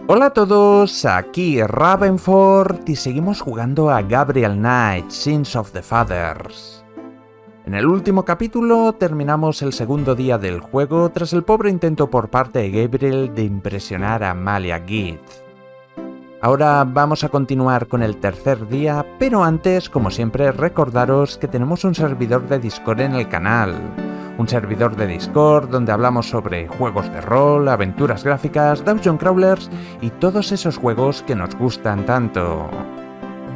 Hola a todos, aquí Ravenford y seguimos jugando a Gabriel Knight, Sins of the Fathers. En el último capítulo terminamos el segundo día del juego tras el pobre intento por parte de Gabriel de impresionar a Amalia Guide. Ahora vamos a continuar con el tercer día, pero antes, como siempre, recordaros que tenemos un servidor de Discord en el canal. Un servidor de Discord donde hablamos sobre juegos de rol, aventuras gráficas, dungeon crawlers y todos esos juegos que nos gustan tanto.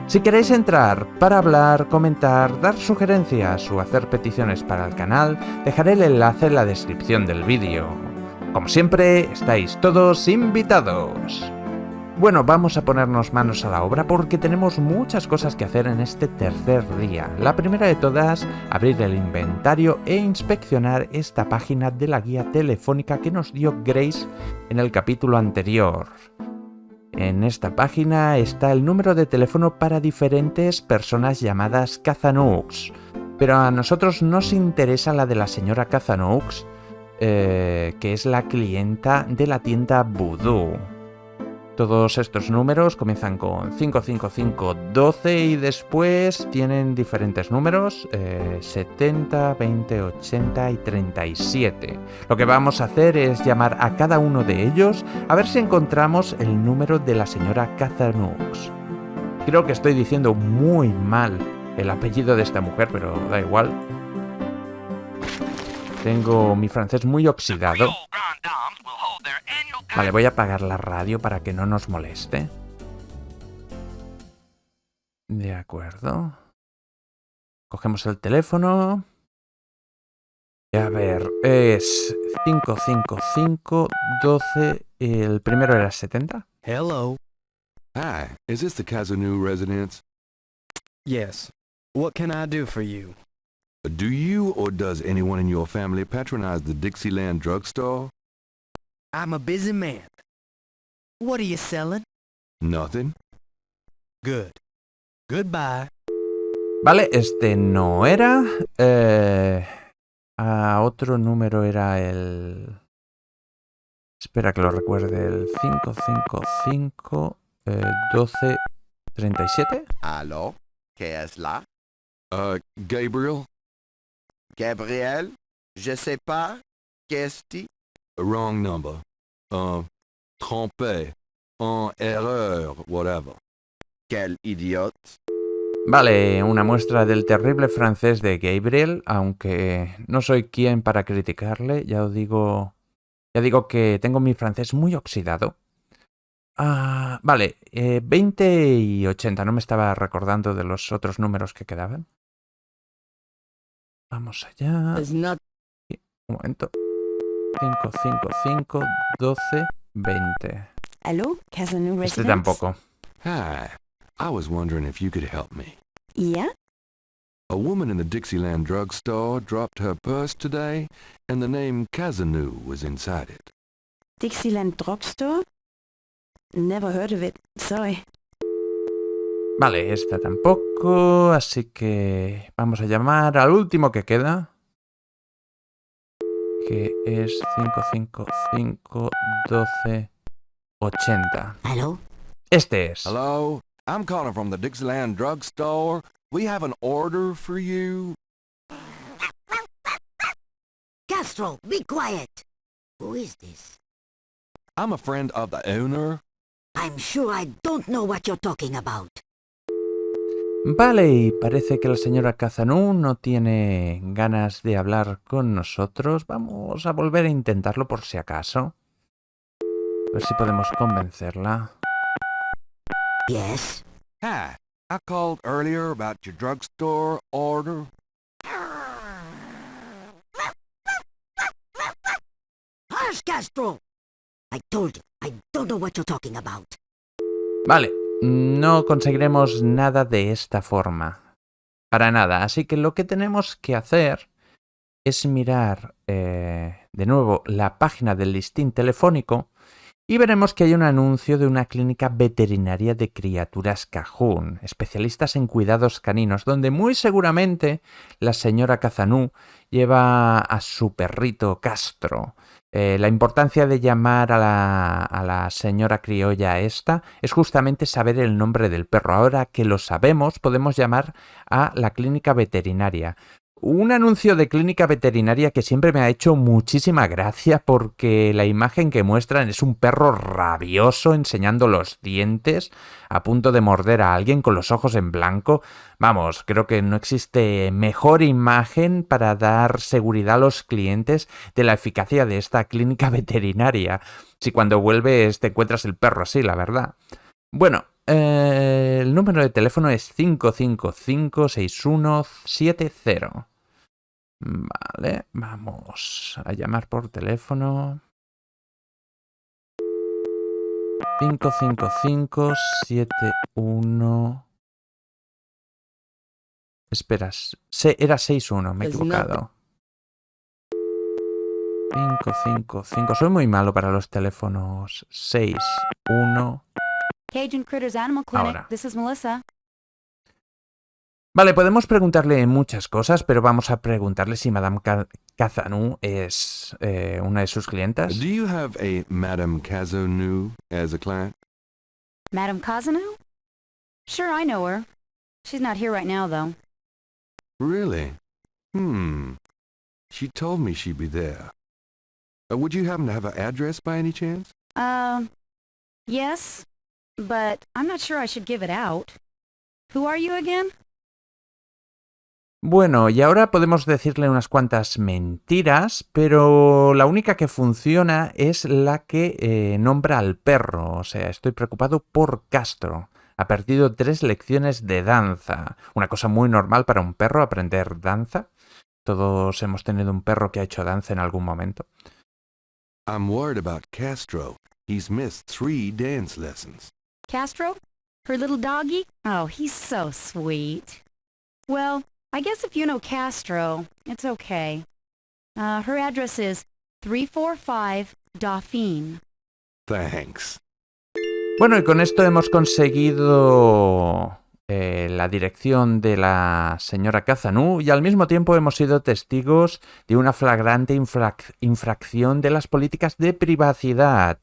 Si queréis entrar para hablar, comentar, dar sugerencias o hacer peticiones para el canal, dejaré el enlace en la descripción del vídeo. Como siempre, estáis todos invitados. Bueno, vamos a ponernos manos a la obra porque tenemos muchas cosas que hacer en este tercer día. La primera de todas, abrir el inventario e inspeccionar esta página de la guía telefónica que nos dio Grace en el capítulo anterior. En esta página está el número de teléfono para diferentes personas llamadas Cazanooks, pero a nosotros nos interesa la de la señora Cazanooks, que es la clienta de la tienda Voodoo. Todos estos números comienzan con 55512 y después tienen diferentes números, 70, 20, 80 y 37. Lo que vamos a hacer es llamar a cada uno de ellos a ver si encontramos el número de la señora Cazanooks. Creo que estoy diciendo muy mal el apellido de esta mujer, pero da igual. Tengo mi francés muy oxidado. Vale, voy a apagar la radio para que no nos moleste. De acuerdo. Cogemos el teléfono. A ver, es 55512. ¿El primero era 70? Hello. Hi, is this the Kazanu residence? Yes. What can I do for you? Do you or does anyone in your family patronize the Dixieland drugstore? I'm a busy man. What are you selling? Nothing. Good. Goodbye. Vale, este no era. Otro número era el... Espera que lo recuerde. El 555 12 37. Alors, qu'est ce là? Gabriel? Gabriel? Je sais pas. Qu'est-ce? Wrong number. Trompé. Erreur, whatever. Quel idiote. Vale, una muestra del terrible francés de Gabriel, aunque no soy quien para criticarle, ya digo que tengo mi francés muy oxidado. Vale, 20 y 80, no me estaba recordando de los otros números que quedaban. Vamos allá. Un momento. 555 12 20. Hello, Kazanu residence? Este tampoco. Hi, I was wondering if you could help me. Yeah? A woman in the Dixieland drugstore dropped her purse today, and the name Kazanu was inside it. Dixieland Drugstore? Never heard of it, sorry. Vale, esta tampoco, así que vamos a llamar al último que queda, que es 555 12 80. Hello? Este es. Hello, I'm calling from the Dixieland drugstore. We have an order for you. Castro, be quiet. Who is this? I'm a friend of the owner. I'm sure I don't know what you're talking about. Vale, y parece que la señora Cazanú no tiene ganas de hablar con nosotros. Vamos a volver a intentarlo por si acaso. A ver si podemos convencerla. Yes? Hi, I called earlier about your drugstore order. Hush, Castro! I told you, I don't know what you're talking about. Vale, no conseguiremos nada de esta forma. Para nada. Así que lo que tenemos que hacer es mirar de nuevo la página del listín telefónico y veremos que hay un anuncio de una clínica veterinaria de criaturas cajún, especialistas en cuidados caninos, donde muy seguramente la señora Cazanú lleva a su perrito Castro, La importancia de llamar a la señora criolla esta es justamente saber el nombre del perro. Ahora que lo sabemos, podemos llamar a la clínica veterinaria. Un anuncio de clínica veterinaria que siempre me ha hecho muchísima gracia porque la imagen que muestran es un perro rabioso enseñando los dientes, a punto de morder a alguien con los ojos en blanco. Vamos, creo que no existe mejor imagen para dar seguridad a los clientes de la eficacia de esta clínica veterinaria. Si cuando vuelves te encuentras el perro así, la verdad. Bueno, el número de teléfono es 555-6170. Vale, vamos a llamar por teléfono. 555-71... Espera, era 61, me he equivocado. 555. Soy muy malo para los teléfonos. 61. Cajun Critters Animal Clinic. Ahora. This is Melissa. Vale, podemos preguntarle muchas cosas, pero vamos a preguntarle si Madame Cazanou es una de sus clientas. Do you have a Madame Cazanou as a client? Madame Cazanou? Sure, I know her. She's not here right now, though. Really? She told me she'd be there. Would you happen to have her address by any chance? Yes, but I'm not sure I should give it out. Who are you again? Bueno, y ahora podemos decirle unas cuantas mentiras, pero la única que funciona es la que nombra al perro. O sea, estoy preocupado por Castro. Ha perdido 3 lecciones de danza. Una cosa muy normal para un perro, aprender danza. Todos hemos tenido un perro que ha hecho danza en algún momento. I'm worried about Castro. He's missed 3 dance lessons. Castro? Her little doggy? Oh, he's so sweet. Well, I guess if you know Castro, it's okay. Her address is 345 Dauphine. Thanks. Bueno, y con esto hemos conseguido la dirección de la señora Cazanou y al mismo tiempo hemos sido testigos de una flagrante infracción de las políticas de privacidad.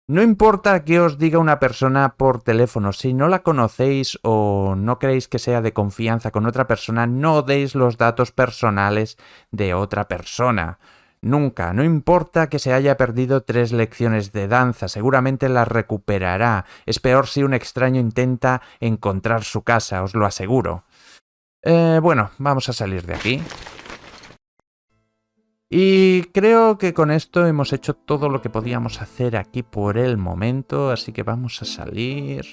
No importa qué os diga una persona por teléfono, si no la conocéis o no creéis que sea de confianza con otra persona, no deis los datos personales de otra persona. Nunca, no importa que se haya perdido 3 lecciones de danza, seguramente las recuperará. Es peor si un extraño intenta encontrar su casa, os lo aseguro. Bueno, vamos a salir de aquí. Y creo que con esto hemos hecho todo lo que podíamos hacer aquí por el momento, así que vamos a salir.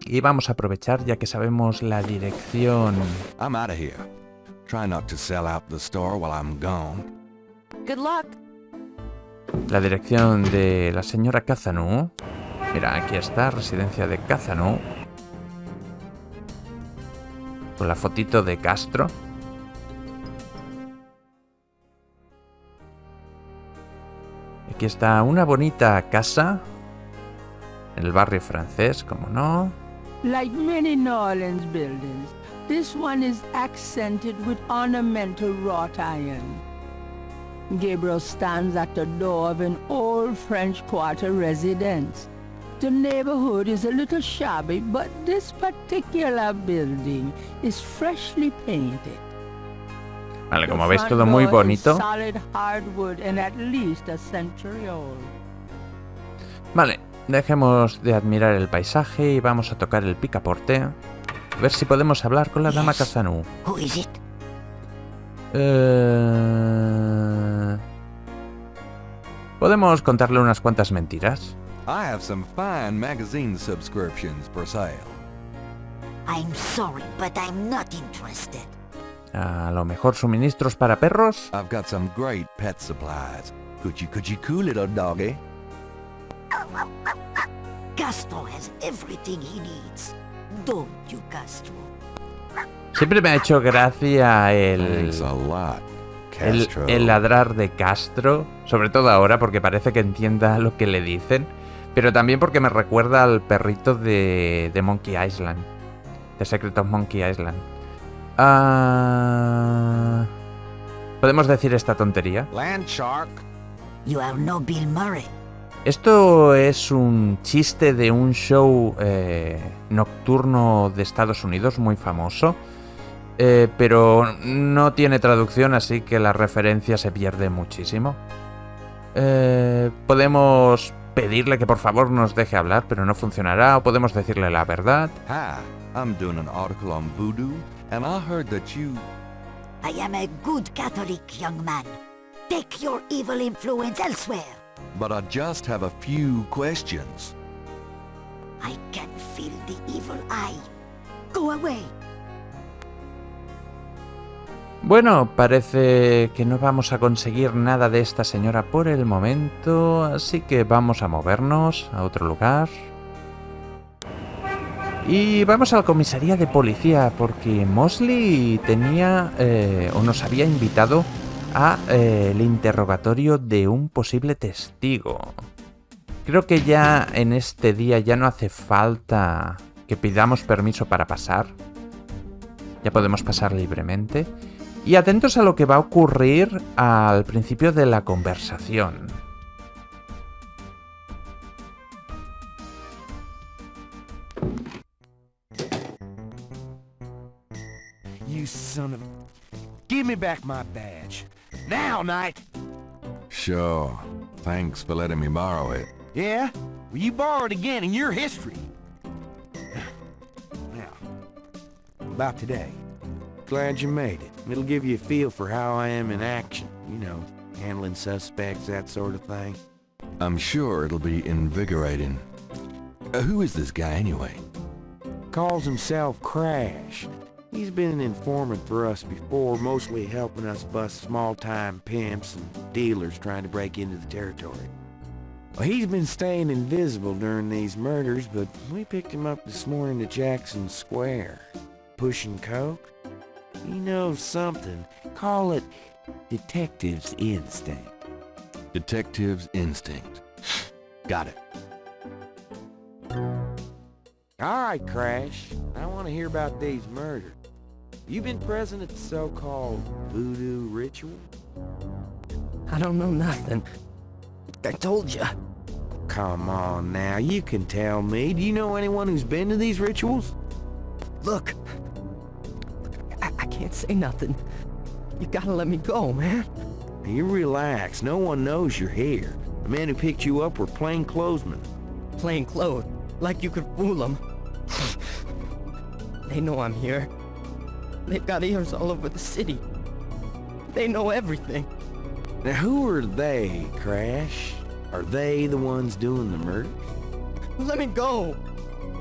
Y vamos a aprovechar ya que sabemos la dirección. I'm out of here. Try not to sell out the store while I'm gone. Good luck. La dirección de la señora Cazanou. Mira, aquí está, residencia de Cazanou. Con la fotito de Castro. Aquí está una bonita casa. En el barrio francés, como no. Like many New Orleans buildings, this one is accented with ornamental wrought iron. Gabriel stands at the door of an old French Quarter residence. The neighborhood is a little shabby, but this particular building is freshly painted. Vale, como veis, todo muy bonito. Solid hardwood and at least a century old. Vale, dejemos de admirar el paisaje y vamos a tocar el picaporte. A ver si podemos hablar con la dama Cazanou. Who is it? Podemos contarle unas cuantas mentiras. I have some fine magazine subscriptions for sale. I'm sorry, but I'm not interested. A lo mejor suministros para perros. I've got some great pet supplies. Could you cool little doggy? Castro has everything he needs. Don't you, Castro? Siempre me ha hecho gracia Thanks a lot, Castro. el ladrar de Castro, sobre todo ahora porque parece que entienda lo que le dicen, pero también porque me recuerda al perrito de Monkey Island, de Secret of Monkey Island. ¿Podemos decir esta tontería? Land shark. You are no Bill Murray. Esto es un chiste de un show nocturno de Estados Unidos muy famoso, pero no tiene traducción, así que la referencia se pierde muchísimo. Podemos pedirle que por favor nos deje hablar, pero no funcionará, o podemos decirle la verdad. Hi, I'm doing an article on voodoo, and I heard that you... I am a good Catholic, young man. Take your evil influence elsewhere. But I just have a few questions. I can feel the evil eye. Go away. Bueno, parece que no vamos a conseguir nada de esta señora por el momento, así que vamos a movernos a otro lugar. Y vamos a la comisaría de policía, porque Mosley tenía, o nos había invitado a el interrogatorio de un posible testigo. Creo que ya en este día ya no hace falta que pidamos permiso para pasar. Ya podemos pasar libremente. Y atentos a lo que va a ocurrir al principio de la conversación. You son of... Give me back my badge. Now, Knight! Sure. Thanks for letting me borrow it. Yeah? Well, you borrowed again in your history. Now, about today. Glad you made it. It'll give you a feel for how I am in action. You know, handling suspects, that sort of thing. I'm sure it'll be invigorating. Who is this guy anyway? Calls himself Crash. He's been an informant for us before, mostly helping us bust small-time pimps and dealers trying to break into the territory. Well, he's been staying invisible during these murders, but we picked him up this morning to Jackson Square. Pushing coke? He knows something. Call it detective's instinct. Detective's instinct. Got it. All right, Crash. I want to hear about these murders. You been present at the so-called voodoo ritual? I don't know nothing. I told you. Come on now, you can tell me. Do you know anyone who's been to these rituals? Look, I can't say nothing. You gotta let me go, man. You relax. No one knows you're here. The men who picked you up were plainclothesmen. Plain clothes, like you could fool them. They know I'm here. They've got ears all over the city. They know everything. Now who are they, Crash? Are they the ones doing the murders? Let me go.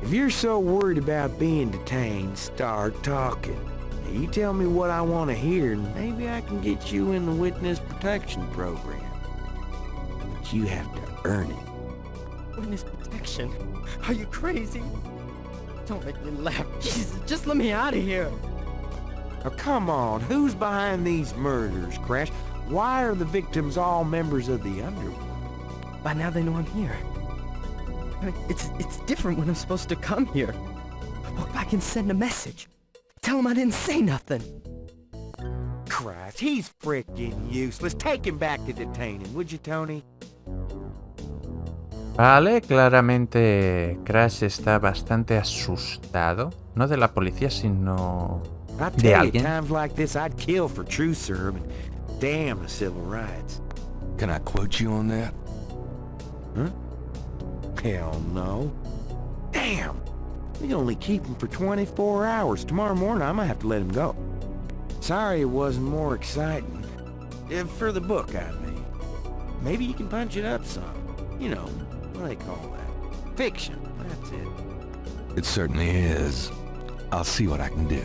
If you're so worried about being detained, start talking. Now, you tell me what I want to hear, and maybe I can get you in the witness protection program. But you have to earn it. Witness protection? Are you crazy? Don't make me laugh. Jesus, just let me out of here. Now come on, who's behind these murders, Crash? Why are the victims all members of the underworld? By now they know I'm here. I mean, it's different when I'm supposed to come here. What if I can send a message? Tell them I didn't say nothing. Christ, he's frickin' useless. Take him back to detaining, would you, Tony? Vale, claramente Crash está bastante asustado. No de la policía, sino I de tell you, alguien. times like this, I'd kill for truth serum and damn the civil rights. Can I quote you on that? Huh? Hell no. Damn! We can only keep him for 24 hours. Tomorrow morning, I might have to let him go. Sorry it wasn't more exciting. For the book, I mean. Maybe you can punch it up some. You know, what do they call that? Fiction, that's it. It certainly is. I'll see what I can do.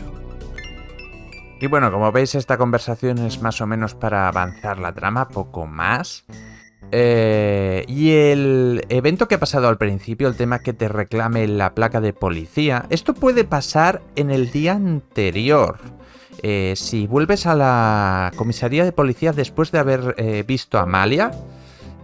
Y bueno, como veis, esta conversación es más o menos para avanzar la trama, poco más. Y el evento que ha pasado al principio, el tema que te reclame la placa de policía, esto puede pasar en el día anterior. Si vuelves a la comisaría de policía después de haber visto a Amalia,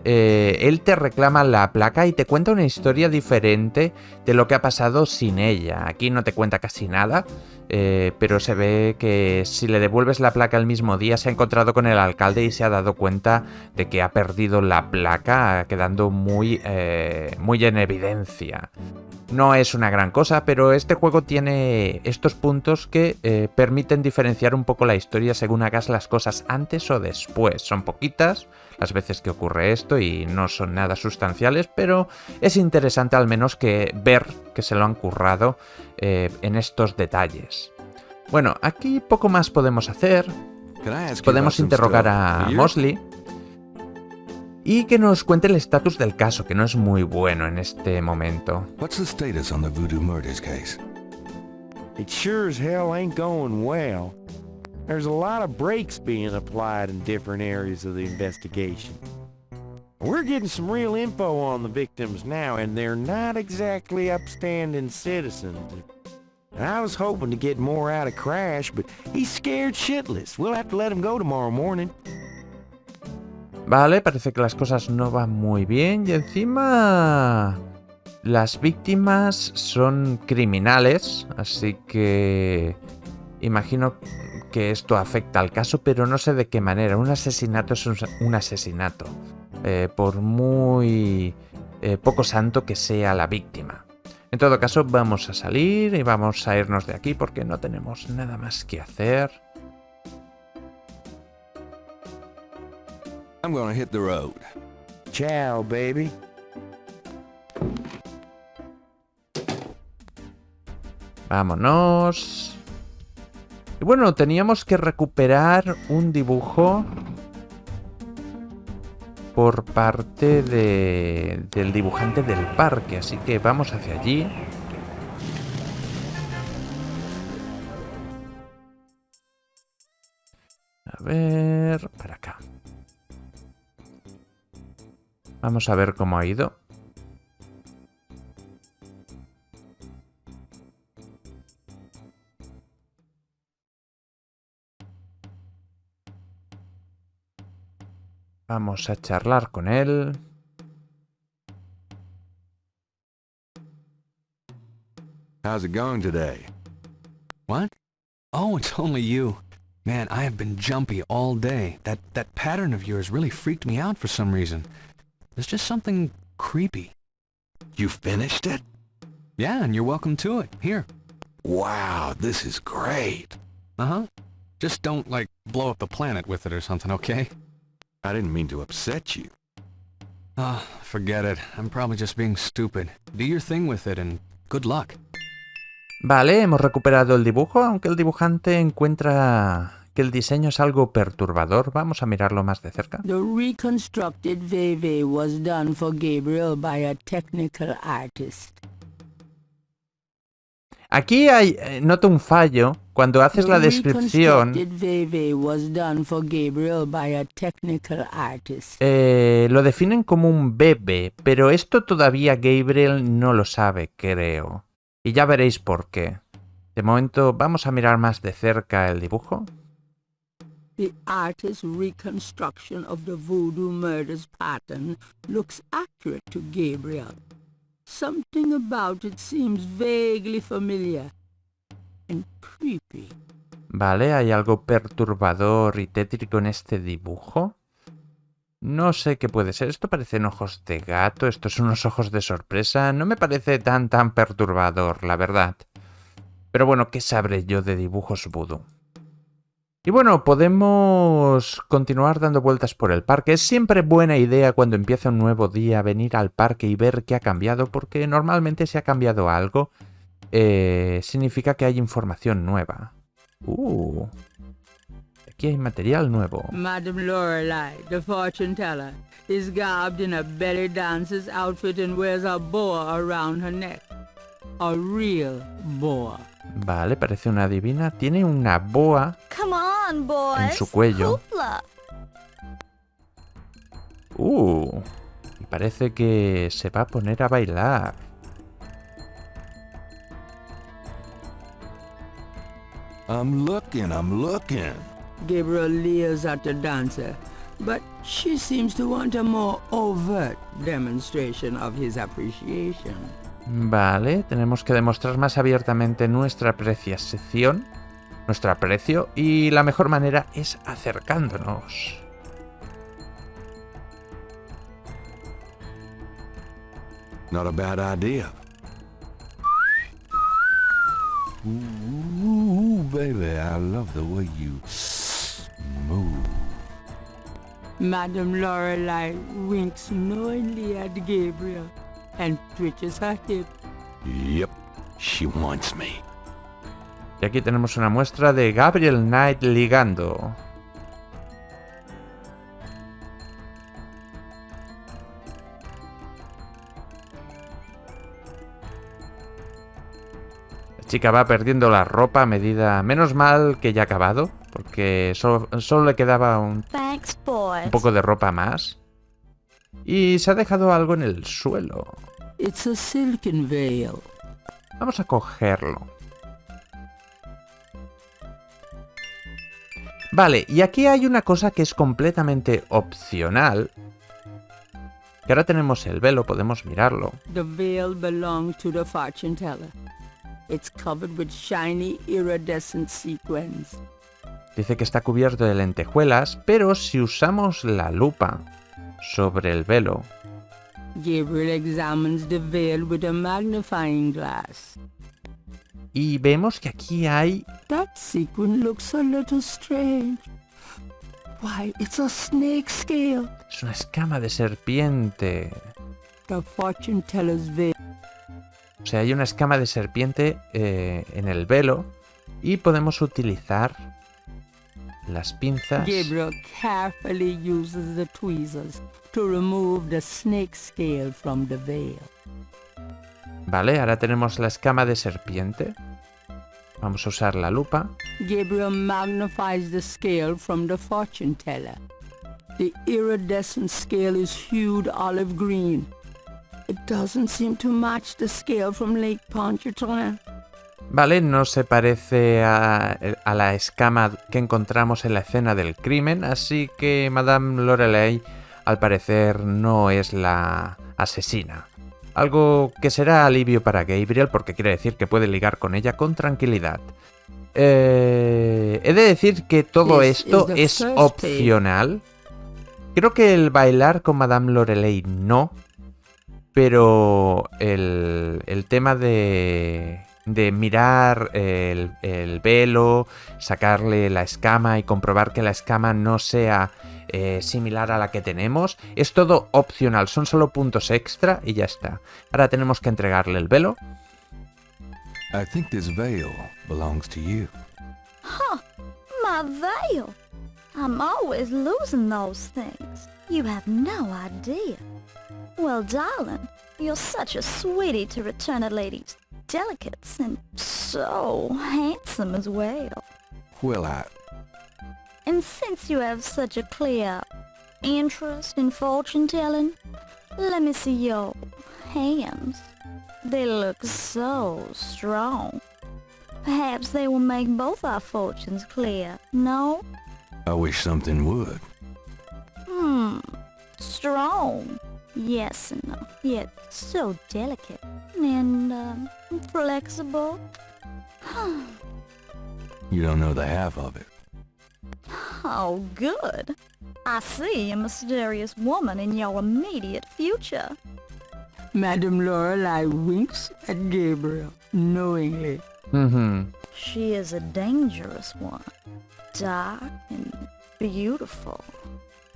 él te reclama la placa y te cuenta una historia diferente de lo que ha pasado sin ella. Aquí no te cuenta casi nada, pero se ve que si le devuelves la placa el mismo día se ha encontrado con el alcalde y se ha dado cuenta de que ha perdido la placa, quedando muy en evidencia. No es una gran cosa, pero este juego tiene estos puntos que permiten diferenciar un poco la historia según hagas las cosas antes o después. Son poquitas las veces que ocurre esto y no son nada sustanciales, pero es interesante al menos ver que se lo han currado en estos detalles. Bueno, aquí poco más podemos hacer. Podemos interrogar a Mosley y que nos cuente el estatus del caso, que no es muy bueno en este momento. What's the status on the Voodoo murders case? It sure as hell ain't going well. There's a lot of brakes being applied in different areas of the investigation. We're getting some real info on the victims now, and they're not exactly upstanding citizens. I was hoping to get more out of Crash, but he's scared shitless. We'll have to let him go tomorrow morning. Vale, parece que las cosas no van muy bien y encima las víctimas son criminales, así que imagino que esto afecta al caso, pero no sé de qué manera. Un asesinato es un asesinato, por muy poco santo que sea la víctima. En todo caso, vamos a salir y vamos a irnos de aquí porque no tenemos nada más que hacer. I'm gonna hit the road. Ciao, baby. Vámonos. Y bueno, teníamos que recuperar un dibujo por parte del dibujante del parque, así que vamos hacia allí. A ver, para acá. Vamos a ver cómo ha ido. Vamos a charlar con él. How's it going today? What? Oh, it's only you. Man, I have been jumpy all day. That pattern of yours really freaked me out for some reason. There's just something creepy. You finished it? Yeah, and you're welcome to it. Here. Wow, this is great. Uh-huh. Just don't, like, blow up the planet with it or something, okay? I didn't mean to upset you. Forget it. I'm probably just being stupid. Do your thing with it and good luck. Vale, hemos recuperado el dibujo, aunque el dibujante encuentra que el diseño es algo perturbador. Vamos a mirarlo más de cerca. The reconstructed veve was done for Gabriel by a technical artist. Aquí noto un fallo. Cuando haces la descripción, lo definen como un bebé, pero esto todavía Gabriel no lo sabe, creo. Y ya veréis por qué. De momento, vamos a mirar más de cerca el dibujo. The artist's reconstruction of the voodoo murders pattern looks accurate to Gabriel. Something about it seems vaguely familiar and creepy. Vale, hay algo perturbador y tétrico en este dibujo. No sé qué puede ser. Esto parecen ojos de gato. Estos son unos ojos de sorpresa. No me parece tan perturbador, la verdad. Pero bueno, ¿qué sabré yo de dibujos vudú? Y bueno, podemos continuar dando vueltas por el parque. Es siempre buena idea cuando empieza un nuevo día venir al parque y ver qué ha cambiado, porque normalmente si ha cambiado algo, significa que hay información nueva. Aquí hay material nuevo. Madame Lorelei, the fortune teller, is garbed in a belly dancer's outfit and wears a boa around her neck. A real boa. Vale, parece una adivina. Tiene una boa en su cuello. Y parece que se va a poner a bailar. I'm looking. Gabriel leers at the dancer, but She seems to want a more overt demonstration of his appreciation. Vale, tenemos que demostrar más abiertamente nuestra apreciación, nuestro aprecio, y la mejor manera es acercándonos. Not a bad idea. Ooh, baby, I love the way you move. Madame Lorelei winks knowingly at Gabriel and twitches her hip. Yep, she wants me. Y aquí tenemos una muestra de Gabriel Knight ligando. La chica va perdiendo la ropa a medida... Menos mal que ya ha acabado, porque solo le quedaba un poco de ropa más. Y se ha dejado algo en el suelo. It's a silken veil. Vamos a cogerlo. Vale, y aquí hay una cosa que es completamente opcional. Que ahora tenemos el velo, podemos mirarlo. The veil belongs to the fortune teller. It's covered with shiny iridescent sequins. Dice que está cubierto de lentejuelas, pero si usamos la lupa sobre el velo... Gabriel examines the veil with a magnifying glass. Y vemos que aquí hay... That sequin looks a little strange. Why, it's a snake scale. Es una escama de serpiente. The fortune teller's veil. O sea, hay una escama de serpiente en el velo y podemos utilizar las pinzas. Gabriel carefully uses the tweezers to remove the snake scale from the veil. Vale, ahora tenemos la escama de serpiente. Vamos a usar la lupa. Gabriel magnifies the scale from the fortune teller. The iridescent scale is hued olive green. It doesn't seem to match the scale from Lake Pontchartrain. Vale, no se parece a la escama que encontramos en la escena del crimen, así que Madame Lorelei al parecer no es la asesina. Algo que será alivio para Gabriel porque quiere decir que puede ligar con ella con tranquilidad. He de decir que todo esto es opcional. Creo que el bailar con Madame Lorelei no, pero el tema de mirar el velo, sacarle la escama y comprobar que la escama no sea similar a la que tenemos, es todo opcional, son solo puntos extra y ya está. Ahora tenemos que entregarle el velo. I think this veil belongs to you. Huh, my veil. I'm always losing those things. You have no idea. Well, darling, you're such a sweetie to return a lady's delicates and so handsome as well. Well, And since you have such a clear interest in fortune-telling, let me see your hands. They look so strong. Perhaps they will make both our fortunes clear, no? I wish something would. Strong. Yes and no, yet so delicate and flexible. You don't know the half of it. Oh, good. I see a mysterious woman in your immediate future. Madame Lorelei winks at Gabriel knowingly. She is a dangerous one. Dark and beautiful.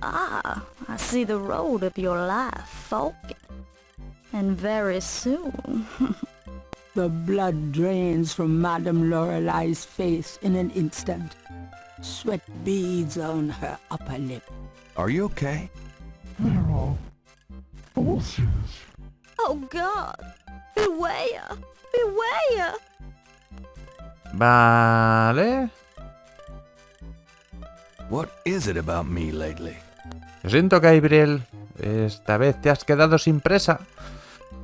Ah, I see the road of your life forking. And very soon. The blood drains from Madame Lorelei's face in an instant. Sweat beads on her upper lip. Are you okay? Oh God! Beware! Beware! Vale. What is it about me lately? Lo siento, Gabriel. Esta vez te has quedado sin presa.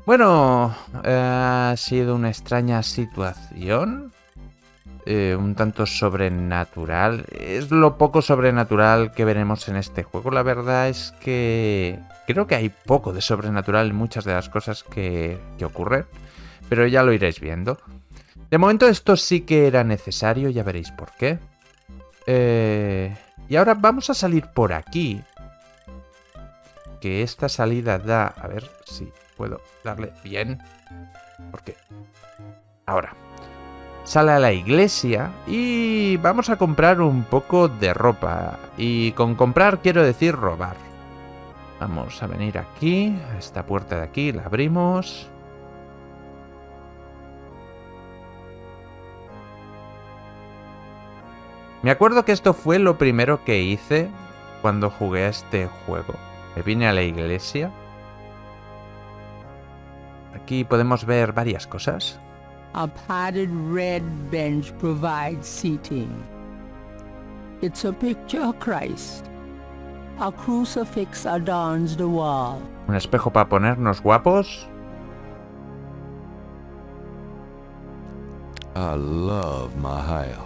Bueno, ha sido una extraña situación. un tanto sobrenatural. Es lo poco sobrenatural que veremos en este juego. La verdad es que creo que hay poco de sobrenatural en muchas de las cosas que ocurren, pero ya lo iréis viendo. De momento esto sí que era necesario, ya veréis por qué. Y ahora vamos a salir por aquí. Que esta salida da... A ver si puedo darle bien. Porque... Ahora. Sale a la iglesia y vamos a comprar un poco de ropa. Y con comprar quiero decir robar. Vamos a venir aquí, a esta puerta de aquí, la abrimos. Me acuerdo que esto fue lo primero que hice cuando jugué a este juego. Me vine a la iglesia. Aquí podemos ver varias cosas. A padded red bench provides seating. It's a picture of Christ. A crucifix adorns the wall. Un espejo para ponernos guapos. I love my hair.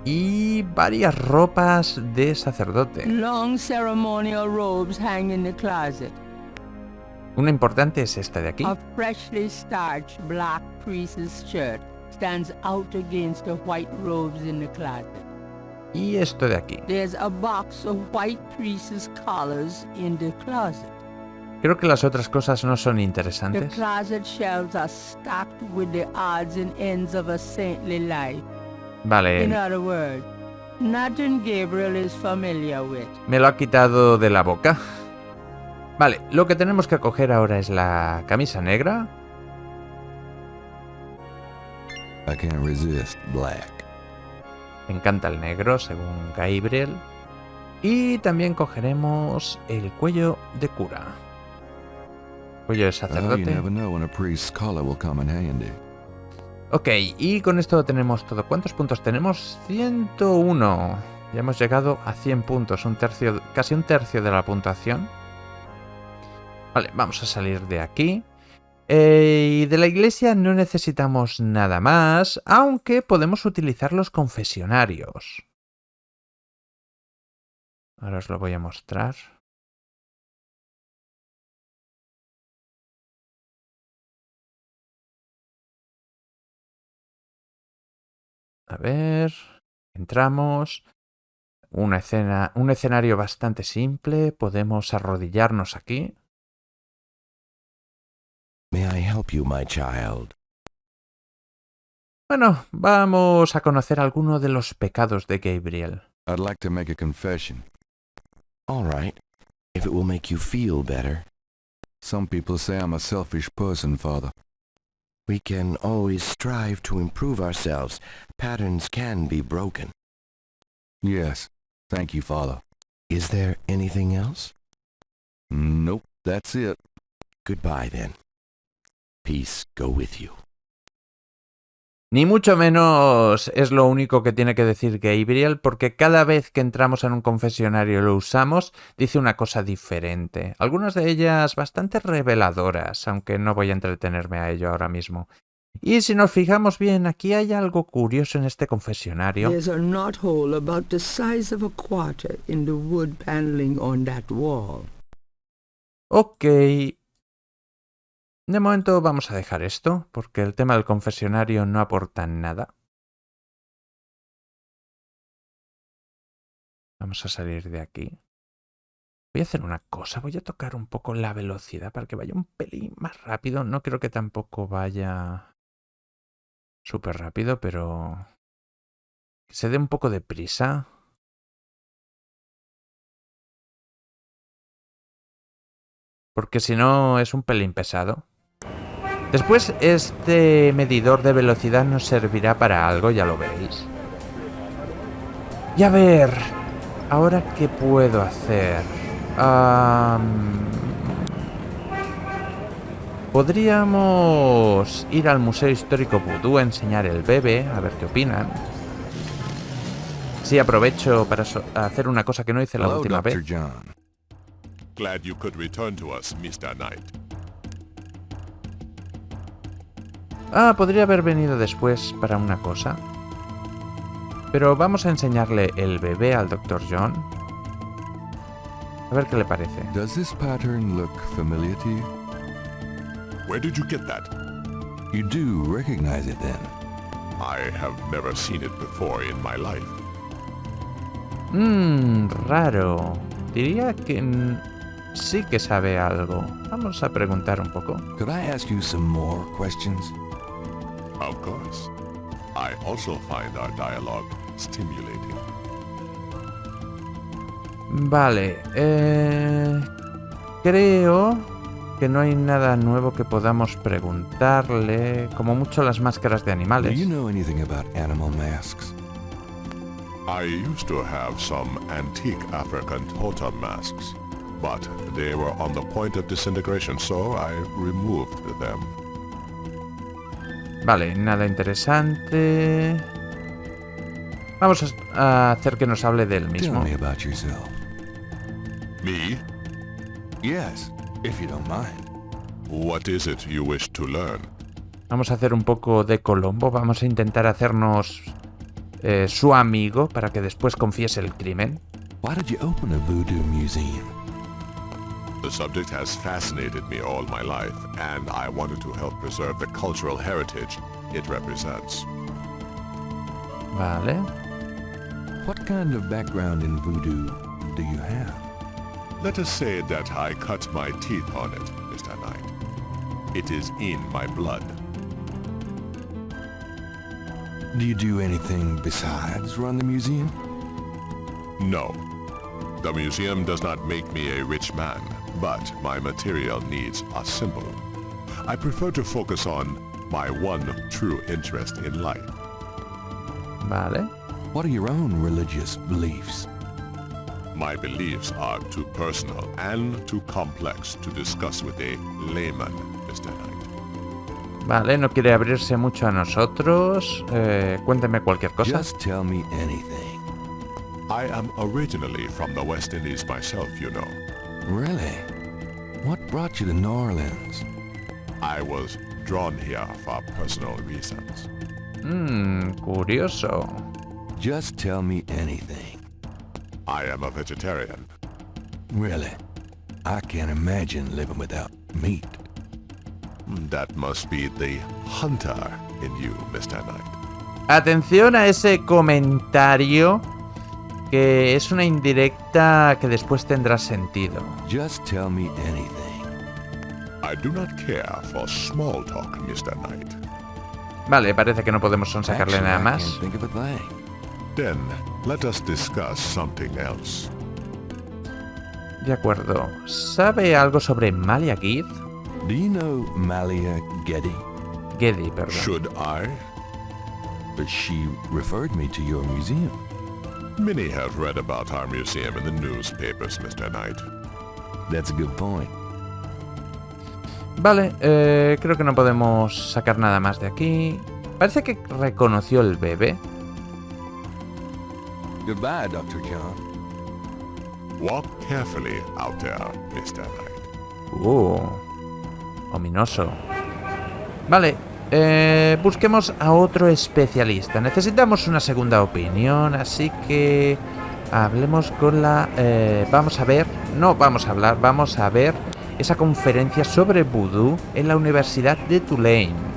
Y varias ropas de sacerdote. Long ceremonial robes hang in the closet. Una importante es esta de aquí. A freshly starched black priest's shirt stands out against the white robes in the closet. Y esto de aquí. There's a box of white priest's collars in the closet. Creo que las otras cosas no son The interesantes. closet shelves are stacked with the odds and ends of a saintly life. In Vale, other words, nothing Gabriel is familiar with. me lo ha quitado de la boca. Vale, lo que tenemos que coger ahora es la camisa negra. I can't resist black. Me encanta el negro, según Gabriel. Y también cogeremos el cuello de cura. Cuello de Oh, you sacerdote. never know when a priest's collar will come in handy. Ok, y con esto tenemos todo. ¿Cuántos puntos tenemos? 101. Ya hemos llegado a 100 puntos, casi un tercio de la puntuación. Vale, vamos a salir de aquí. Y de la iglesia no necesitamos nada más, aunque podemos utilizar los confesionarios. Ahora os lo voy a mostrar. A ver, entramos. Un escenario bastante simple. Podemos arrodillarnos aquí. May I help you, my child? Bueno, vamos a conocer alguno de los pecados de Gabriel. I'd like to make a confession. All right, if it will make you feel better. Some people say I'm a selfish person, Father. We can always strive to improve ourselves. Patterns can be broken. Yes, thank you, Father. Is there anything else? Nope, that's it. Goodbye, then. Peace go with you. Ni mucho menos es lo único que tiene que decir Gabriel, porque cada vez que entramos en un confesionario y lo usamos, dice una cosa diferente. Algunas de ellas bastante reveladoras, aunque no voy a entretenerme a ello ahora mismo. Y si nos fijamos bien, aquí hay algo curioso en este confesionario. There's a knothole about the size of a quarter in the wood paneling on that wall. Ok. De momento vamos a dejar esto, porque el tema del confesionario no aporta nada. Vamos a salir de aquí. Voy a hacer una cosa, voy a tocar un poco la velocidad para que vaya un pelín más rápido. No creo que tampoco vaya súper rápido, pero que se dé un poco de prisa. Porque si no es un pelín pesado. Después este medidor de velocidad nos servirá para algo, ya lo veréis. Y a ver, ¿ahora qué puedo hacer? Podríamos ir al Museo Histórico Vudú a enseñar el bebé, a ver qué opinan. Sí, aprovecho para hacer una cosa que no hice la Hello, última Dr. vez. John. Glad you could return to us, Mr. Knight. Podría haber venido después para una cosa. pero vamos a enseñarle el bebé al Dr. John. A ver qué le parece. Does this pattern look familiar to you? Where did you get that? You do recognize it then? I have never seen it before in my life. Raro. Diría que sí que sabe algo. Vamos a preguntar un poco. Could I ask you some more questions? Of course. I also find our dialogue stimulating. Vale, creo que no hay nada nuevo que podamos preguntarle, como mucho las máscaras de Do animales. you know anything about animal masks? I used to have some antique African totem masks, but they were on the point of disintegration, so I removed them. Vale, nada interesante. Vamos a hacer que nos hable del Tell mismo. me about yourself. Me? Yes, if you don't mind. What is it you wish to learn? Vamos a hacer un poco de Colombo. Vamos a intentar hacernos su amigo para que después confiese el crimen. Why did you open a voodoo museum? The subject has fascinated me all my life, and I wanted to help preserve the cultural heritage it represents. Vale. What kind of background in voodoo do you have? Let us say that I cut my teeth on it, Mr. Knight. It is in my blood. Do you do anything besides run the museum? No. The museum does not make me a rich man, but my material needs are simple. I prefer to focus on my one true interest in life. Vale. What are your own religious beliefs? My beliefs are too personal and too complex to discuss with a layman, Mr. Knight. Vale, no quiere abrirse mucho a nosotros. Cuénteme cualquier cosa. Just tell me anything. I am originally from the West Indies myself, you know. Really? What brought you to New Orleans? I was drawn here for personal reasons. Curioso. Just tell me anything. I am a vegetarian. Really? I can't imagine living without meat. That must be the hunter in you, Mr. Knight. Atención a ese comentario, que es una indirecta que después tendrá sentido. Just tell me anything. I do not care for small talk, Mr. Knight. Vale, parece que no podemos sonsacarle Actually, nada I más. can't think of a thing. Then, let us discuss something else. De acuerdo. ¿Sabe algo sobre Malia Gid? Do you know Malia Getty? Geddy, perdón. Should I? But she referred me to your museum. Many have read about our museum in the newspapers, Mr. Knight. That's a good point. Vale, creo que no podemos sacar nada más de aquí. Parece que reconoció el bebé. Goodbye, Dr. John. Walk carefully out there, Mr. Knight. Ominoso. Vale, busquemos a otro especialista. Necesitamos una segunda opinión, así que hablemos con la... vamos a ver esa conferencia sobre vudú en la Universidad de Tulane.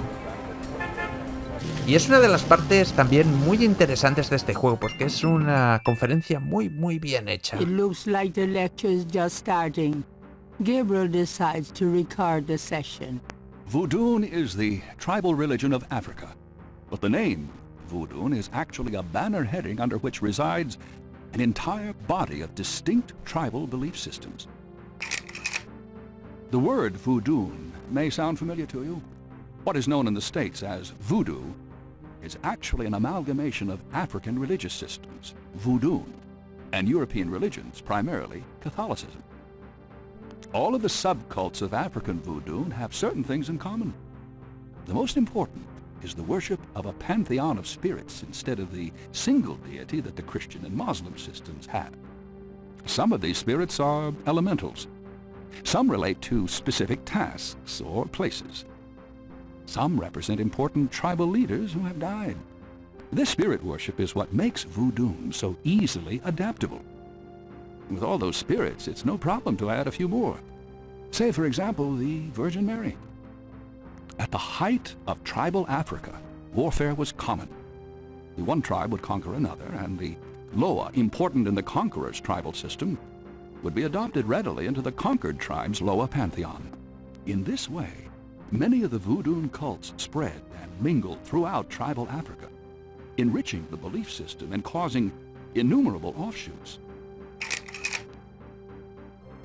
Y es una de las partes también muy interesantes de este juego, porque es una conferencia muy bien hecha. It looks like the lecture is just starting. Gabriel decides to record the session. Voodoo is the tribal religion of Africa, but the name Voodoo is actually a banner heading under which resides an entire body of distinct tribal belief systems. The word voodoo may sound familiar to you. What is known in the States as voodoo is actually an amalgamation of African religious systems, voodoo, and European religions, primarily Catholicism. All of the subcults of African voodoo have certain things in common. The most important is the worship of a pantheon of spirits instead of the single deity that the Christian and Muslim systems have. Some of these spirits are elementals. Some relate to specific tasks or places. Some represent important tribal leaders who have died. This spirit worship is what makes voodoo so easily adaptable. With all those spirits, it's no problem to add a few more. Say, for example, the Virgin Mary. At the height of tribal Africa, warfare was common. The one tribe would conquer another, and the Loa, important in the conqueror's tribal system, would be adopted readily into the conquered tribe's Loa pantheon. In this way, many of the voodoo cults spread and mingled throughout tribal Africa, enriching the belief system and causing innumerable offshoots.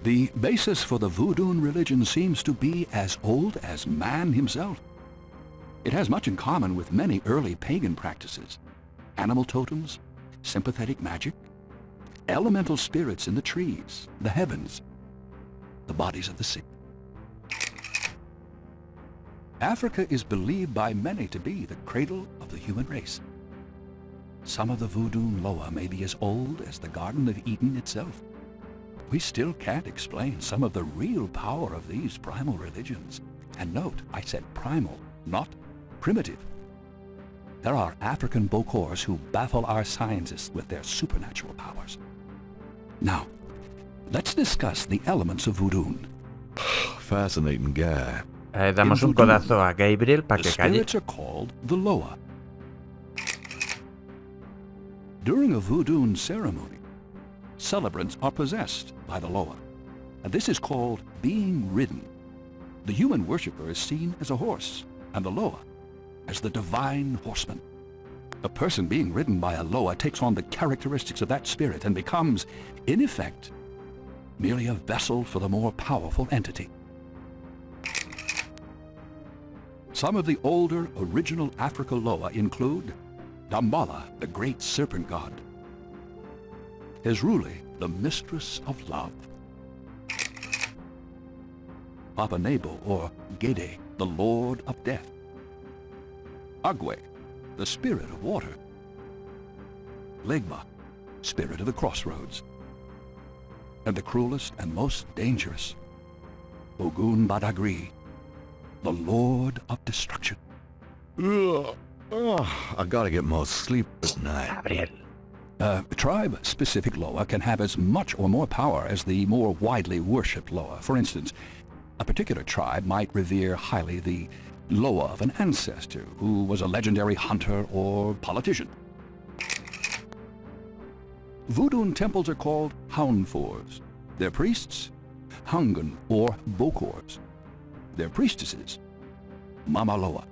The basis for the voodoo religion seems to be as old as man himself. It has much in common with many early pagan practices: animal totems, sympathetic magic, elemental spirits in the trees, the heavens, the bodies of the sick. Africa is believed by many to be the cradle of the human race. Some of the voodoo Loa may be as old as the Garden of Eden itself. We still can't explain some of the real power of these primal religions. And note, I said primal, not primitive. There are African Bokors who baffle our scientists with their supernatural powers. Now, let's discuss the elements of voodoo. Fascinating guy. Damos un codazo a Gabriel para The que calle. spirits are called the Loa. During a voodoo ceremony, celebrants are possessed by the Loa, and this is called being ridden. The human worshipper is seen as a horse, and the Loa as the divine horseman. A person being ridden by a Loa takes on the characteristics of that spirit and becomes, in effect, merely a vessel for the more powerful entity. Some of the older original Africa Loa include Dambala, the great serpent god; Hezruli, the mistress of love; Papa Nebo, or Gede, the lord of death; Agwe, the spirit of water; Legba, spirit of the crossroads; and the cruelest and most dangerous, Ogun Badagri, the lord of destruction. I gotta get more sleep at night. Gabriel. Tribe-specific Loa can have as much or more power as the more widely worshipped Loa. For instance, a particular tribe might revere highly the Loa of an ancestor who was a legendary hunter or politician. Voodoo temples are called Houndfors. Their priests, Hungan or Bokors. Their priestesses, Mama Loa.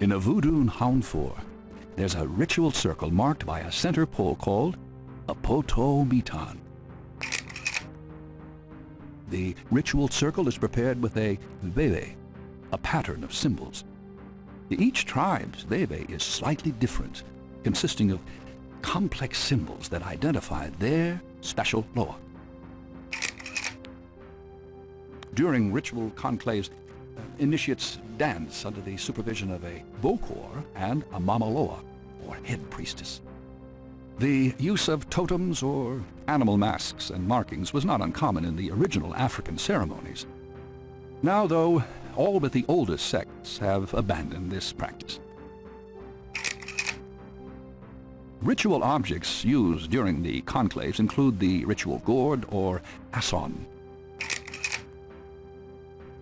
In a voodoo Houndfor, there's a ritual circle marked by a center pole called a poto mitan. The ritual circle is prepared with a veve, a pattern of symbols. Each tribe's veve is slightly different, consisting of complex symbols that identify their special Loa. During ritual conclaves, initiates dance under the supervision of a Bokor and a Mama Loa, or head priestess. The use of totems or animal masks and markings was not uncommon in the original African ceremonies. Now, though, all but the oldest sects have abandoned this practice. Ritual objects used during the conclaves include the ritual gourd or asson,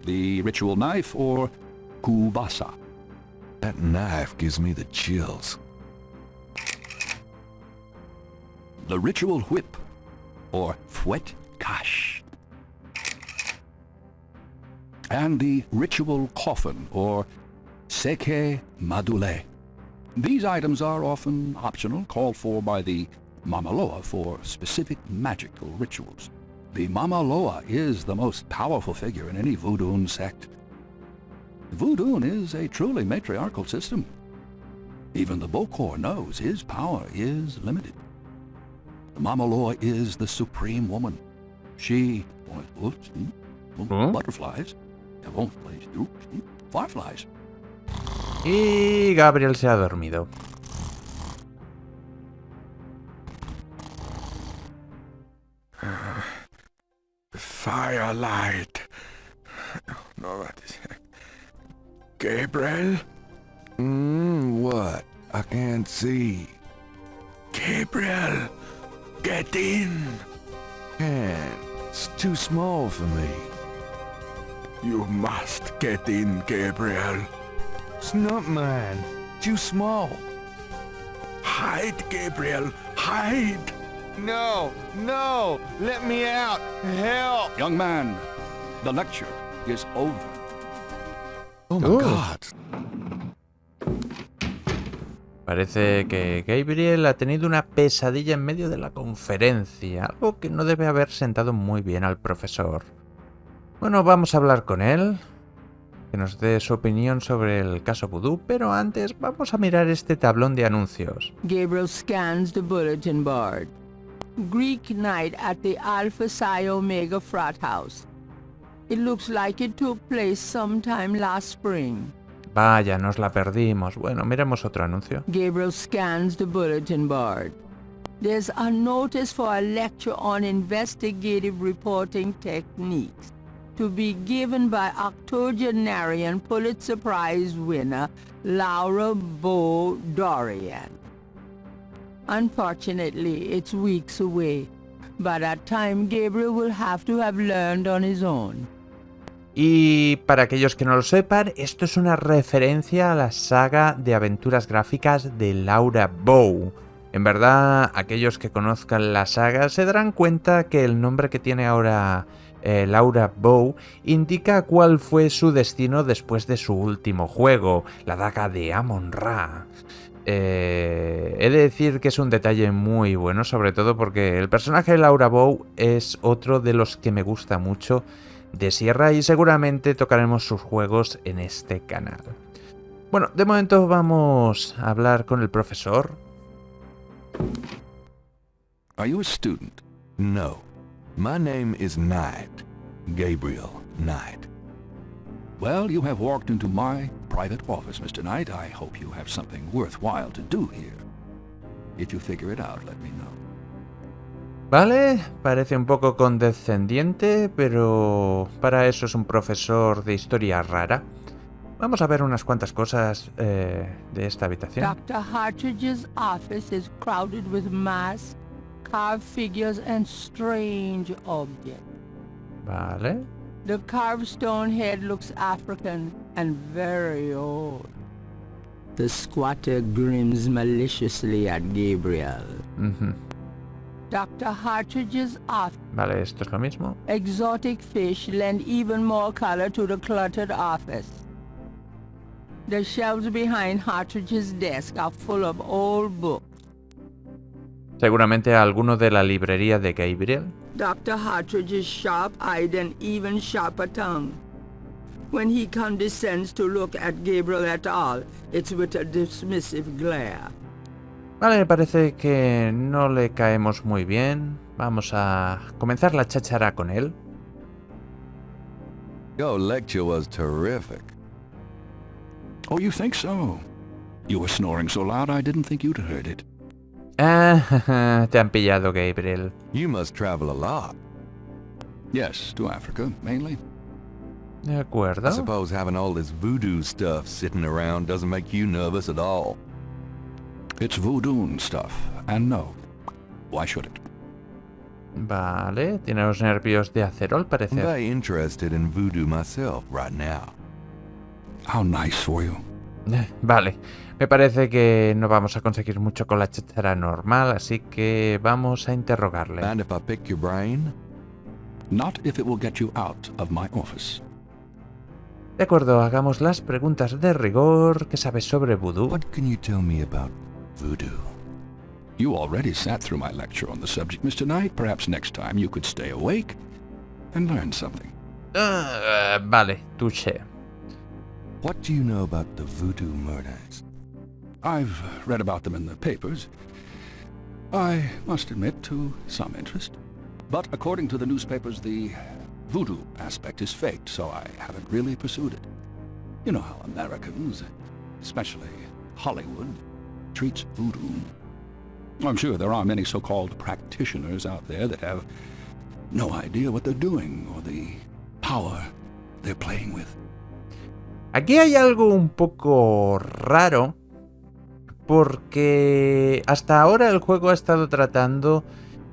the ritual knife or kubasa. That knife gives me the chills. The ritual whip or fouet cache. And the ritual coffin or seke madule. These items are often optional, called for by the Mama Loa for specific magical rituals. The Mama Loa is the most powerful figure in any voodoo sect. Voodoo is a truly matriarchal system. Even the Bokor knows his power is limited. The Mama Loa is the supreme woman. She butterflies, fireflies. Y Gabriel se ha dormido. Firelight. No, what is it? Gabriel? What? I can't see. Gabriel, get in. Can't. It's too small for me. You must get in, Gabriel. It's not mine. Too small. Hide, Gabriel, hide. No, no, let me out. Help. Young man, the lecture is over. Oh my God. Parece que Gabriel ha tenido una pesadilla en medio de la conferencia, algo que no debe haber sentado muy bien al profesor. Bueno, vamos a hablar con él, que nos dé su opinión sobre el caso Voodoo, pero antes vamos a mirar este tablón de anuncios. Gabriel scans the bulletin board. Greek night at the Alpha Psi Omega frat house. It looks like it took place sometime last spring. Vaya, nos la perdimos. Bueno, miremos otro anuncio. Gabriel scans the bulletin board. There's a notice for a lecture on investigative reporting techniques to be given by octogenarian Pulitzer Prize winner Laura Bo Dorian. Unfortunately, it's weeks away. By that time, Gabriel will have to have learned on his own. Y para aquellos que no lo sepan, esto es una referencia a la saga de aventuras gráficas de Laura Bow. En verdad, aquellos que conozcan la saga se darán cuenta que el nombre que tiene ahora Laura Bow indica cuál fue su destino después de su último juego, la daga de Amon-Ra. He de decir que es un detalle muy bueno, sobre todo porque el personaje de Laura Bow es otro de los que me gusta mucho de Sierra y seguramente tocaremos sus juegos en este canal. Bueno, de momento vamos a hablar con el profesor. Are you a student? No. My name is Knight. Gabriel Knight. Well, you have walked into my private office, Mr. Knight. I hope you have something worthwhile to do here. If you figure it out, let me know. Vale, parece un poco condescendiente, pero para eso es un profesor de historia rara. Vamos a ver unas cuantas cosas de esta habitación. Dr. Hartridge's office is crowded with masks, carved figures, and strange objects. Vale. The carved stone head looks African and very old. The squatter grins maliciously at Gabriel. Dr. Hartridge's office. Vale, esto es lo mismo. Exotic fish lend even more color to the cluttered office. The shelves behind Hartridge's desk are full of old books. Seguramente alguno de la librería de Gabriel. Dr. Hartridge's sharp-eyed and even sharper tongue. When he condescends to look at Gabriel at all, it's with a dismissive glare. Vale, me parece que no le caemos muy bien. Vamos a comenzar la cháchara con él. Your lecture was terrific. Oh, you think so? You were snoring so loud I didn't think you'd heard it. Ah, te han pillado, Gabriel. You must travel a lot. Yes, to Africa, mainly. De acuerdo. I suppose having all this voodoo stuff sitting around doesn't make you nervous at all. It's voodoo stuff, and no. Why should it? Vale, tiene los nervios de acero al I'm parecer. very interested in voodoo myself right now. How nice for you. Vale, me parece que no vamos a conseguir mucho con la cháchara normal, así que vamos a interrogarle. Mind if I pick your brain? Not if it will get you out of my office. De acuerdo, hagamos las preguntas de rigor. ¿Qué sabes sobre vudú? What can you tell me about voodoo? You already sat through my lecture on the subject, Mr. Knight. Perhaps next time you could stay awake and learn something. Vale, touché. What do you know about the voodoo murders? I've read about them in the papers. I must admit to some interest. But according to the newspapers, the voodoo aspect is faked, so I haven't really pursued it. You know how Americans, especially Hollywood, treats voodoo. I'm sure there are many so-called practitioners out there that have no idea what they're doing or the power they're playing with. Aquí hay algo un poco raro, porque hasta ahora el juego ha estado tratando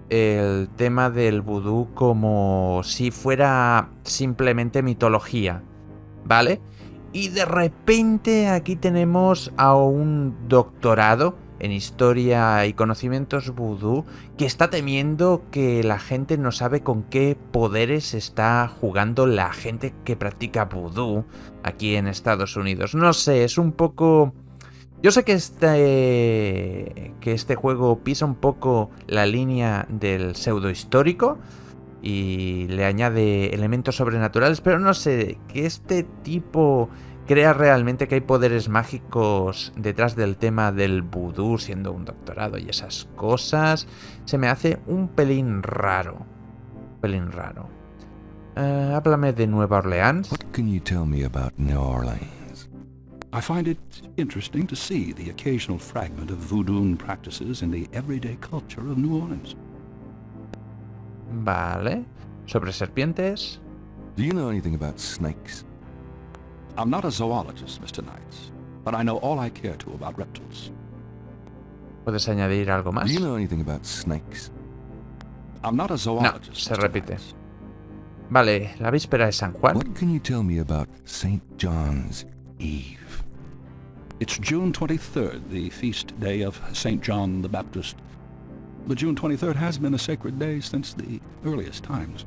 el tema del vudú como si fuera simplemente mitología, ¿vale? Y de repente aquí tenemos a un doctorado en historia y conocimientos vudú que está temiendo que la gente no sabe con qué poderes está jugando la gente que practica vudú aquí en Estados Unidos. No sé, es un poco... Yo sé que este juego pisa un poco la línea del pseudo histórico y le añade elementos sobrenaturales, pero no sé, que este tipo crea realmente que hay poderes mágicos detrás del tema del vudú, siendo un doctorado y esas cosas, se me hace un pelín raro. Háblame de Nueva Orleans. What can you tell me about New Orleans? I find it interesting to see the occasional fragment of voodoo practices in the everyday culture of New Orleans. Vale. ¿Sobre serpientes? Do you know anything about snakes? I'm not a zoologist, Mr. Knight, but I know all I care to about reptiles. ¿Puedes añadir algo más? Do you know anything about snakes? I'm not a No, zoologist, se Mr. repite. Knight. Vale, la víspera de San Juan. What can you tell me about St. John's Eve? It's June 23rd, the feast day of St. John the Baptist. But June 23rd has been a sacred day since the earliest times.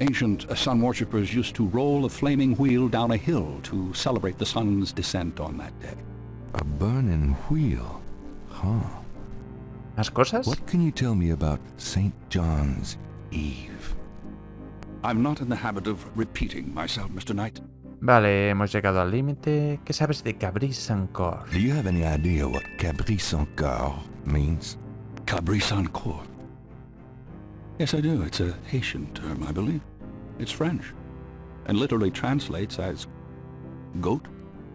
Ancient sun worshippers used to roll a flaming wheel down a hill to celebrate the sun's descent on that day. A burning wheel? Huh. ¿Más cosas? What can you tell me about St. John's Eve? I'm not in the habit of repeating myself, Mr. Knight. Vale, hemos llegado al límite. ¿Qué sabes de Cabris-Sancourt? Do you have any idea what Cabris-Sancourt means? Cabris-Sancourt. Yes, I do. It's a Haitian term, I believe. It's French, and literally translates as goat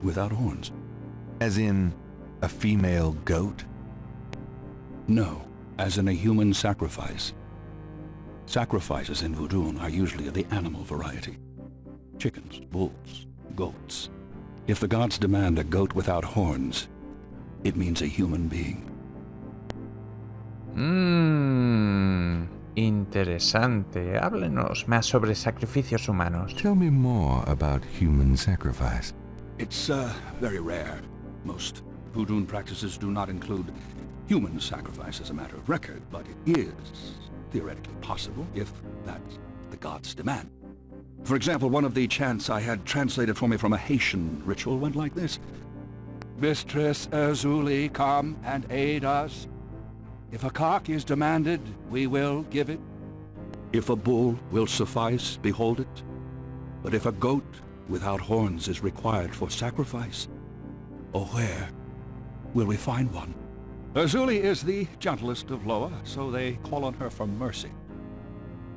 without horns. As in a female goat? No, as in a human sacrifice. Sacrifices in voodoo are usually of the animal variety. Chickens, bulls, goats. If the gods demand a goat without horns, it means a human being. Interesante. Háblenos más sobre sacrificios humanos. Tell me more about human sacrifice. It's very rare. Most voodoo practices do not include human sacrifice as a matter of record, but it is theoretically possible if that's the gods' demand. For example, one of the chants I had translated for me from a Haitian ritual went like this. Mistress Azuli, come and aid us. If a cock is demanded, we will give it. If a bull will suffice, behold it. But if a goat without horns is required for sacrifice, oh, where will we find one? Azuli is the gentlest of Loa, so they call on her for mercy.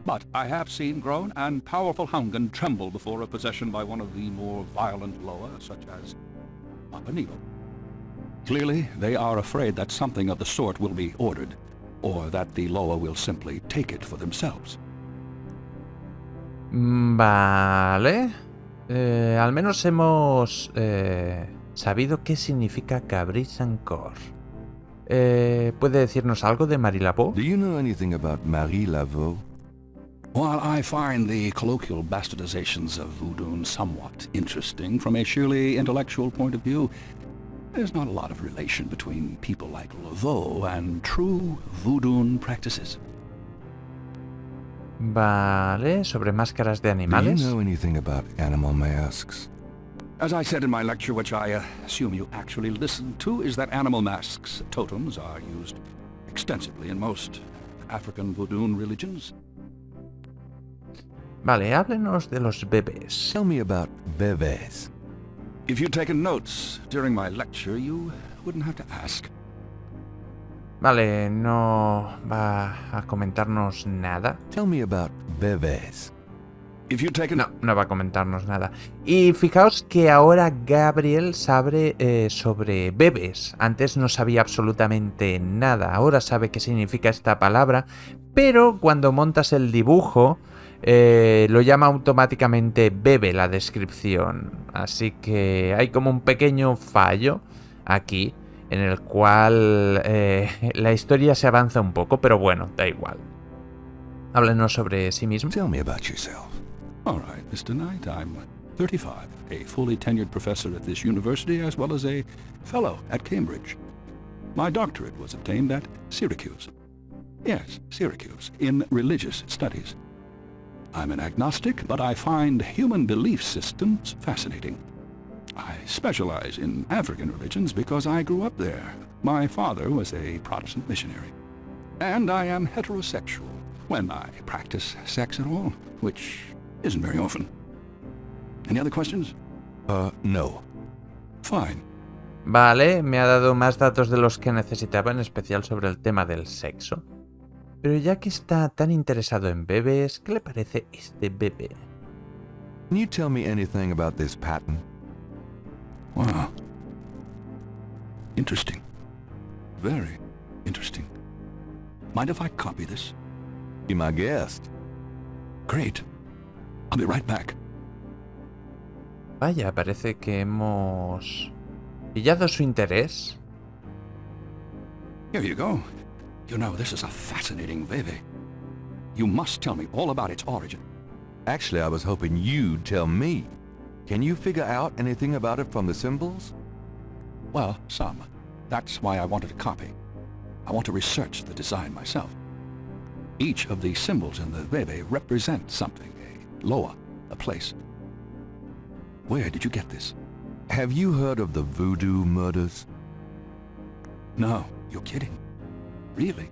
But I have seen grown and powerful Hungan tremble before a possession by one of the more violent Loa, such as aparecido. Clearly, they are afraid that something of the sort will be ordered, or that the Loa will simply take it for themselves. Vale. Al menos hemos sabido qué significa Cabris-Sancourt. ¿Puede decirnos algo de Marie Laveau? Do you know anything about Marie Laveau? While I find the colloquial bastardizations of voodoo somewhat interesting from a sheerly intellectual point of view, there's not a lot of relation between people like Laveau and true voodoo practices. Vale, sobre máscaras de Do animales. you know anything about animal masks? As I said in my lecture, which I assume you actually listened to, is that animal masks, totems, are used extensively in most African voodoo religions. Vale, háblenos de los bebés. Tell me about bebés. If you'd taken notes during my lecture, you wouldn't have to ask. Vale, no va a comentarnos nada. Tell me about bebés. If you'd taken... No va a comentarnos nada. Y fijaos que ahora Gabriel sabe sobre bebés. Antes no sabía absolutamente nada. Ahora sabe qué significa esta palabra. Pero cuando montas el dibujo, lo llama automáticamente bebe la descripción. Así que hay como un pequeño fallo aquí en el cual la historia se avanza un poco, pero bueno, da igual. Háblenos sobre sí mismo. Tell me about yourself. All right, Mr. Knight, I'm 35, a fully tenured professor at this university as well as a fellow at Cambridge. My doctorate was obtained at Syracuse. Yes, Syracuse, in religious studies. I'm an agnostic, but I find human belief systems fascinating. I specialize in African religions because I grew up there. My father was a Protestant missionary. And I am heterosexual, when I practice sex at all, which isn't very often. Any other questions? No. Fine. Vale, me ha dado más datos de los que necesitaba, en especial sobre el tema del sexo. Pero ya que está tan interesado en bebés, ¿qué le parece este bebé? Can you tell me anything about this pattern? Wow. Interesting. Very interesting. Mind if I copy this? Be my guest. Great. I'll be right back. Vaya, parece que hemos pillado su interés. Here you go. You know, this is a fascinating veve. You must tell me all about its origin. Actually, I was hoping you'd tell me. Can you figure out anything about it from the symbols? Well, some. That's why I wanted a copy. I want to research the design myself. Each of the symbols in the veve represents something, a loa, a place. Where did you get this? Have you heard of the voodoo murders? No, you're kidding. Really?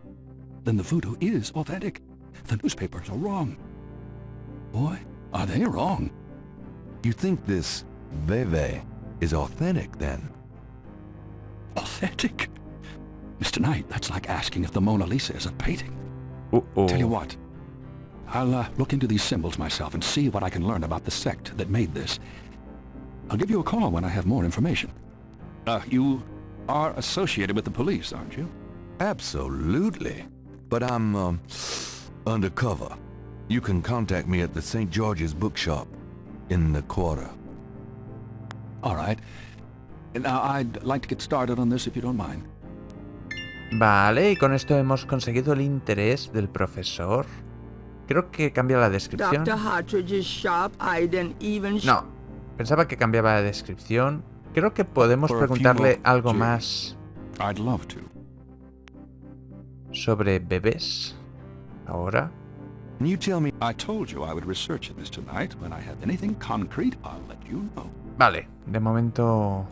Then the voodoo is authentic. The newspapers are wrong. Boy, are they wrong. You think this veve is authentic, then? Authentic? Mr. Knight, that's like asking if the Mona Lisa is a painting. Uh-oh. Tell you what, I'll look into these symbols myself and see what I can learn about the sect that made this. I'll give you a call when I have more information. You are associated with the police, aren't you? Absolutely. But I'm, undercover. You can contact me at the St. George's bookshop in the quarter. All right. Now, I'd like to get started on this if you don't mind. Vale, y con esto hemos conseguido el interés del profesor. Creo que cambia la descripción. Dr. Hartridge's sharp-eyed and even... No, pensaba que cambiaba la descripción. Creo que podemos preguntarle algo más I'd love to. sobre bebés. Ahora. Can you tell me? I told you I would research it, Mr. Knight. When I have anything concrete, I'll let you know. Vale, de momento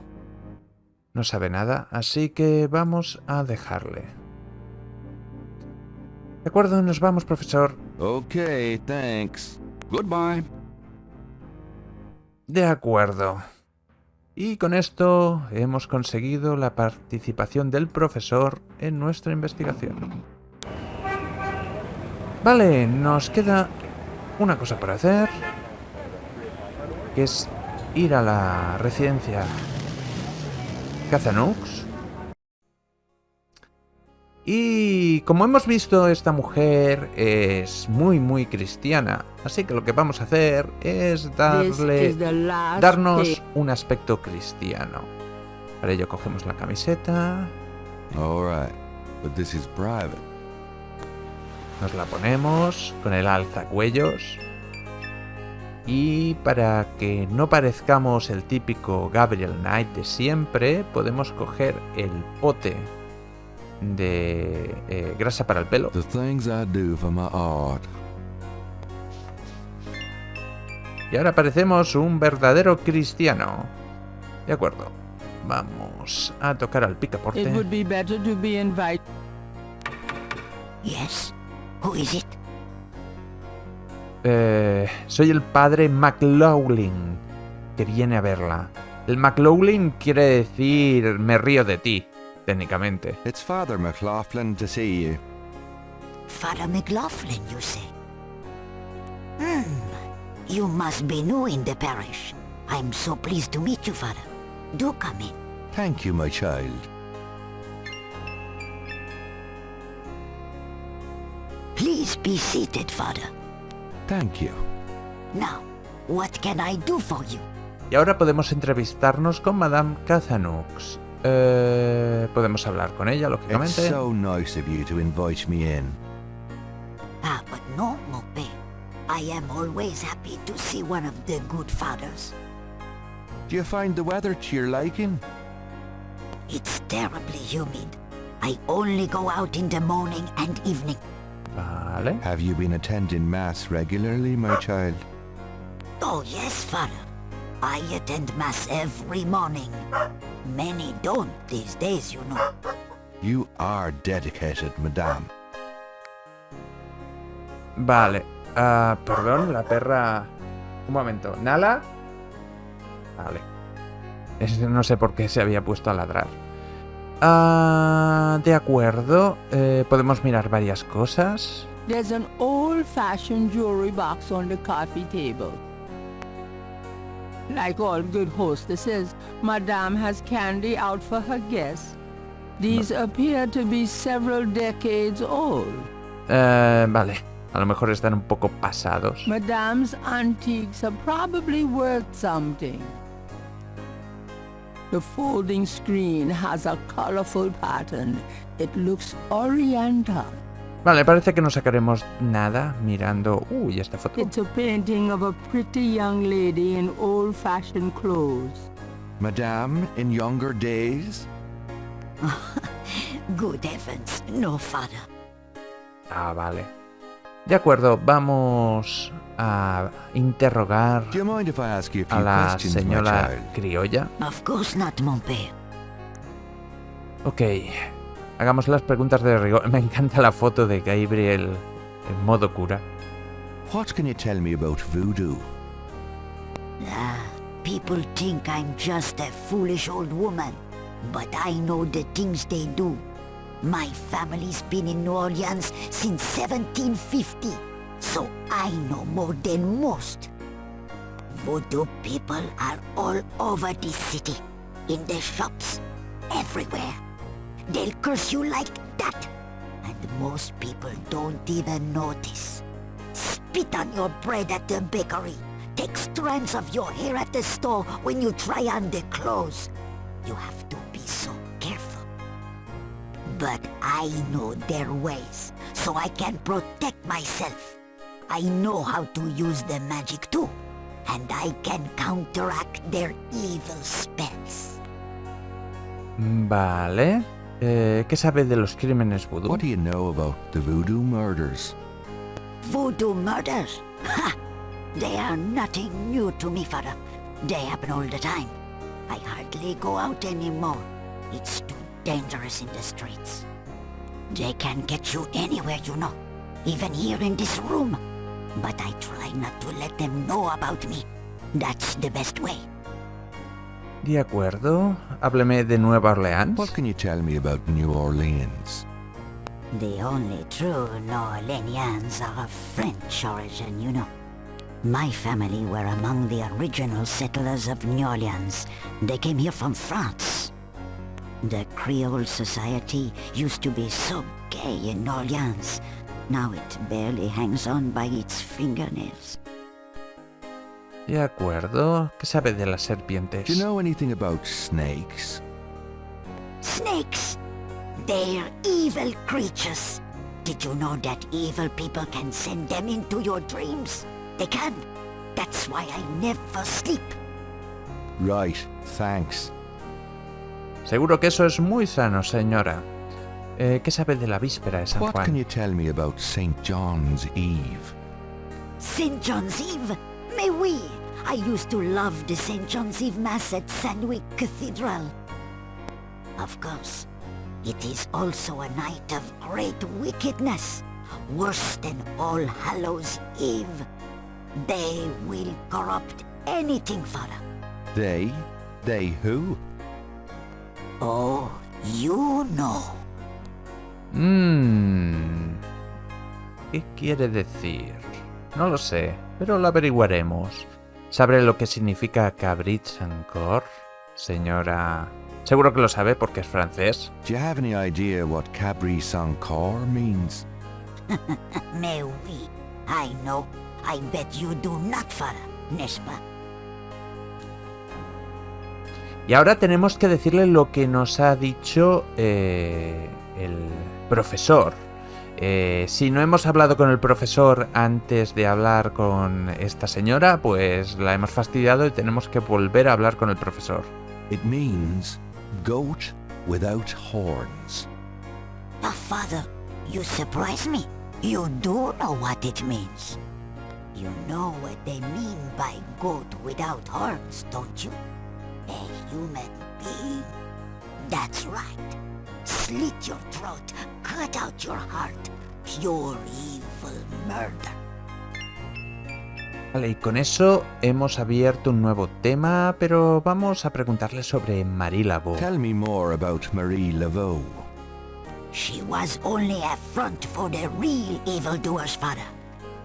no sabe nada, así que vamos a dejarle. De acuerdo, nos vamos, profesor. Okay, thanks. Goodbye. De acuerdo. Y con esto hemos conseguido la participación del profesor en nuestra investigación. Vale, nos queda una cosa por hacer, que es ir a la residencia Cazanux. Y como hemos visto, esta mujer es muy cristiana, así que lo que vamos a hacer es darnos un aspecto cristiano. Para ello cogemos la camiseta. All right, but this is private. Nos la ponemos con el alzacuellos. Y para que no parezcamos el típico Gabriel Knight de siempre, podemos coger el pote de grasa para el pelo. The things I do for my art. Y ahora parecemos un verdadero cristiano. De acuerdo. Vamos a tocar al picaporte. It would be better to be invited. Yes. Who is it? Soy el padre McLaughlin, que viene a verla. El McLaughlin quiere decir me río de ti, técnicamente. It's Father McLaughlin to see you. Father McLaughlin, you say? You must be new in the parish. I'm so pleased to meet you, Father. Do come in. Thank you, my child. Please be seated, Father. Thank you. Now, what can I do for you? Y ahora podemos entrevistarnos con Madame Cathanux. Podemos hablar con ella, It's lógicamente. so nice of you to invite me in. Ah, but no, mon père. I am always happy to see one of the good fathers. Do you find the weather to your liking? It's terribly humid. I only go out in the morning and evening. Vale. Have you been attending Mass regularly, my child? Oh, yes, father. I attend Mass every morning. Many don't these days, you know. You are dedicated, madame. Vale. Perdón, la perra... Un momento. ¿Nala? Vale. No sé por qué se había puesto a ladrar. De acuerdo. Podemos mirar varias cosas. There's an old-fashioned jewelry box on the coffee table. Like all good hostesses, Madame has candy out for her guests. These appear to be several decades old. Vale. A lo mejor están un poco pasados. Madame's antiques are probably worth something. The folding screen has a colorful pattern. It looks oriental. Vale, parece que no sacaremos nada mirando... Uy, esta foto. It's a painting of a pretty young lady in old-fashioned clothes. Madame, in younger days? Good heavens, no, father. Vale. De acuerdo, vamos a interrogar Do you mind if I ask you a a few la questions, my señora child? criolla. Of course not, mon père. Ok, hagamos las preguntas de rigor. Me encanta la foto de Gabriel en modo cura. What can you tell me about voodoo? People think I'm just a foolish old woman, but I know the things they do. My family's been in New Orleans since 1750, so I know more than most. Voodoo people are all over this city, in the shops, everywhere. They'll curse you like that, and most people don't even notice. Spit on your bread at the bakery. Take strands of your hair at the store when you try on the clothes. You have to be so careful. But I know their ways, so I can protect myself. I know how to use the magic too, and I can counteract their evil spells. Vale. ¿Qué sabe de los crímenes vudú? What do you know about the voodoo murders? Voodoo murders? Ha! They are nothing new to me, father. They happen all the time. I hardly go out anymore. It's too dangerous in the streets. They can get you anywhere, you know. Even here in this room. But I try not to let them know about me. That's the best way. De acuerdo. Hábleme de Nueva Orleans. What can you tell me about New Orleans? The only true New Orleanians are of French origin, you know. My family were among the original settlers of New Orleans. They came here from France. The Creole society used to be so gay in New Orleans. Now it barely hangs on by its fingernails. De acuerdo. ¿Qué sabe de las serpientes? Do you know anything about snakes? Snakes! They're evil creatures. Did you know that evil people can send them into your dreams? They can. That's why I never sleep. Right, thanks. Seguro que eso es muy sano, señora. ¿Qué sabe de la víspera de San What Juan? can you tell me about St. John's Eve? St. John's Eve? Mais oui! I used to love the St. John's Eve Mass at Sandwick Cathedral. Of course, it is also a night of great wickedness, worse than All Hallows Eve. They will corrupt anything, father. They? They who? Oh, you know. ¿Qué quiere decir? No lo sé, pero lo averiguaremos. ¿Sabe lo que significa cabrit encore, señora? Seguro que lo sabe porque es francés. Do you have any idea what Cabri sans corps means? Mais oui, I know. I bet you do not, father, n'est-ce pas? Y ahora tenemos que decirle lo que nos ha dicho el profesor. Si no hemos hablado con el profesor antes de hablar con esta señora, pues la hemos fastidiado y tenemos que volver a hablar con el profesor. It means goat without horns. Oh, father, you surprise me. You do know what it means. You know what they mean by goat without horns, don't you? A human being. That's right. Slit your throat, cut out your heart. Pure evil murder. Vale, y con eso hemos abierto un nuevo tema, pero vamos a preguntarle sobre Marie Laveau. Tell me more about Marie Laveau. She was only a front for the real evildoers, father.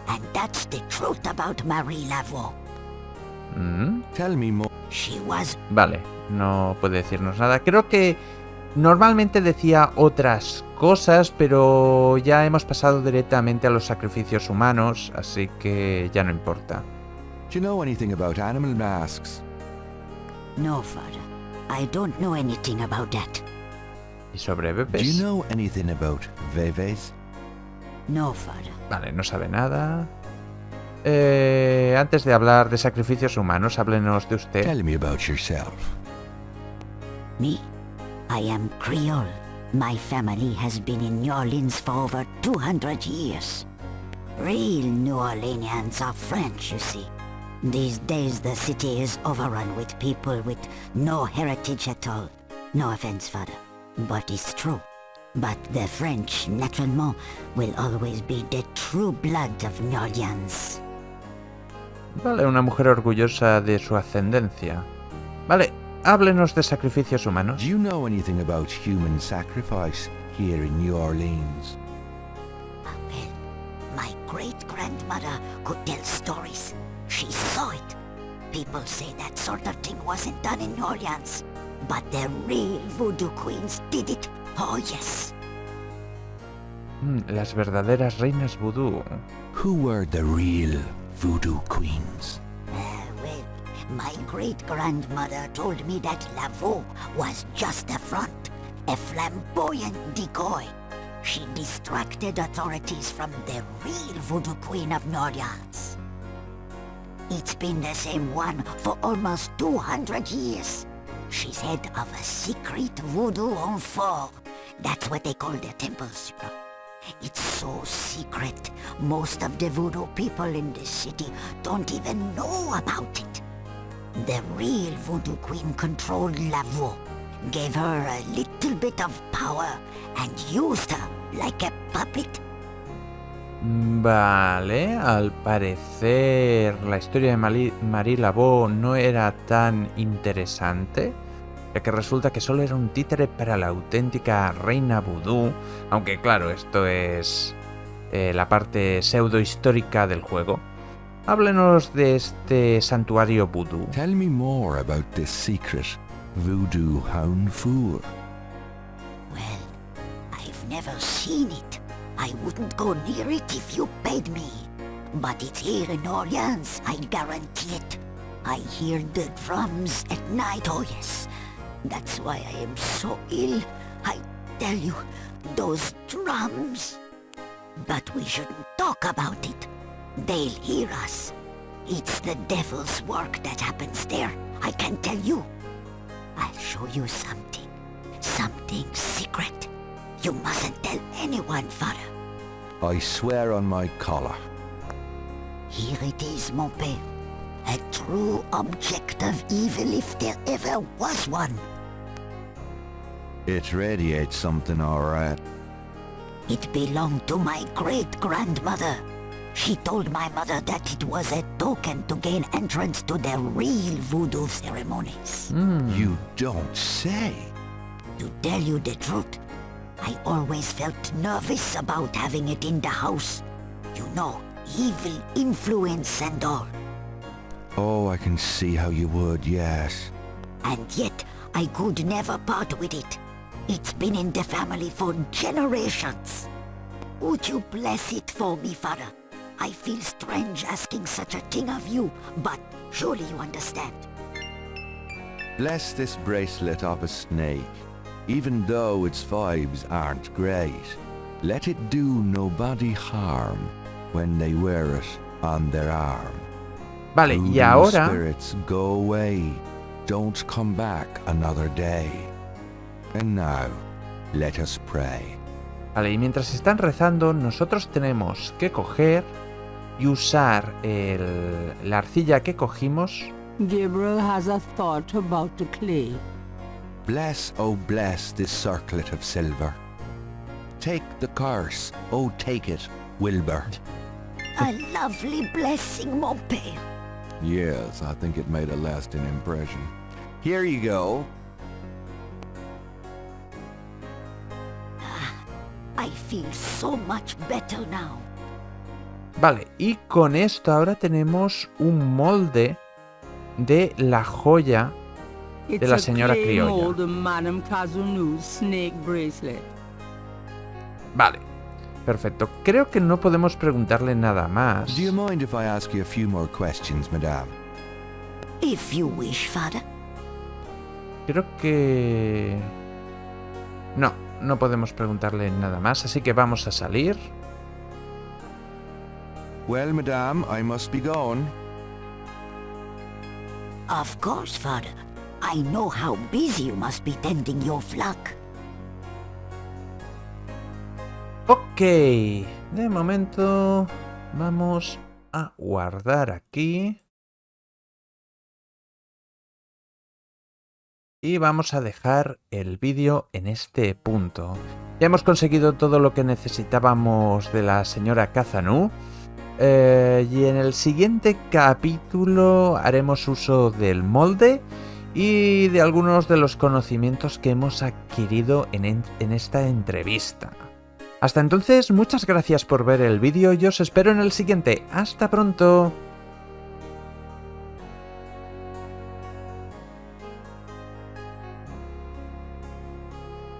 And that's the truth about Marie Laveau. Tell me more. She was... Vale, no puede decirnos nada. Creo que normalmente decía otras cosas, pero ya hemos pasado directamente a los sacrificios humanos, así que ya no importa. Do you know anything about animal masks? No, father. I don't know anything about that. ¿Y sobre Do bebés? you know anything about veves? No, father. Vale, no sabe nada. Antes de hablar de sacrificios humanos, háblenos de usted. Tell me about yourself. Me? I am Creole. My family has been in New Orleans for over 200 years. Real New Orleanians are French, you see. These days the city is overrun with people with no heritage at all. No offense, father, but it's true. But the French, naturellement, will always be the true blood of New Orleans. Vale, una mujer orgullosa de su ascendencia. Vale, háblenos de sacrificios humanos. Do you know anything about human sacrifice here in New Orleans? Well, my great-grandmother could tell stories. She saw it. People say that sort of thing wasn't done in New Orleans. But the real voodoo queens did it. Oh, yes. Las verdaderas reinas vudú. Who were the real voodoo queens? Well, my great-grandmother told me that Laveau was just a front, a flamboyant decoy. She distracted authorities from the real voodoo queen of New Orleans. It's been the same one for almost 200 years. She's head of a secret voodoo enfant. That's what they call their temples, you know. It's so secret, most of the voodoo people in the city don't even know about it. The real voodoo queen controlled Laveau, gave her a little bit of power, and used her like a puppet. Vale, al parecer la historia de Marie Laveau no era tan interesante, ya que resulta que solo era un títere para la auténtica reina vudú, aunque claro, esto es la parte pseudo-histórica del juego. Háblenos de este santuario vudú. Tell me more about this secret voodoo hound four. Well, I've never seen it. I wouldn't go near it if you paid me. But it's here in Orleans, I guarantee it. I hear the drums at night, oh yes. That's why I am so ill. I tell you, those drums. But we shouldn't talk about it. They'll hear us. It's the devil's work that happens there, I can tell you. I'll show you something. Something secret. You mustn't tell anyone, father. I swear on my collar. Here it is, mon père. A true object of evil if there ever was one. It radiates something, all right. It belonged to my great-grandmother. She told my mother that it was a token to gain entrance to the real voodoo ceremonies. You don't say. To tell you the truth, I always felt nervous about having it in the house. You know, evil influence and all. Oh, I can see how you would, yes. And yet, I could never part with it. It's been in the family for generations. Would you bless it for me, father? I feel strange asking such a thing of you, but surely you understand. Bless this bracelet of a snake, even though its vibes aren't great. Let it do nobody harm when they wear it on their arm. Vale, y Voodoo ahora... spirits, go away. Don't come back another day. And now, let us pray. Vale, y mientras están rezando, nosotros tenemos que coger y usar la arcilla que cogimos. Gabriel has a thought about the clay. Bless, oh bless this circlet of silver. Take the curse, oh take it, Wilbur. A lovely blessing, mon père. Yes, I think it made a lasting impression. Here you go. I feel so much better now. Vale, y con esto ahora tenemos un molde de la joya de la señora criolla. Vale, perfecto. Creo que no podemos preguntarle nada más. Do you mind if I ask you a few more questions, madame? If you wish, father. Creo que... No podemos preguntarle nada más, así que vamos a salir. Well, madame, I must be gone. Of course, father. I know how busy you must be tending your flock. Ok, de momento vamos a guardar aquí. Y vamos a dejar el vídeo en este punto. Ya hemos conseguido todo lo que necesitábamos de la señora Kazanú. Y en el siguiente capítulo haremos uso del molde y de algunos de los conocimientos que hemos adquirido en esta entrevista. Hasta entonces, muchas gracias por ver el vídeo y os espero en el siguiente. ¡Hasta pronto!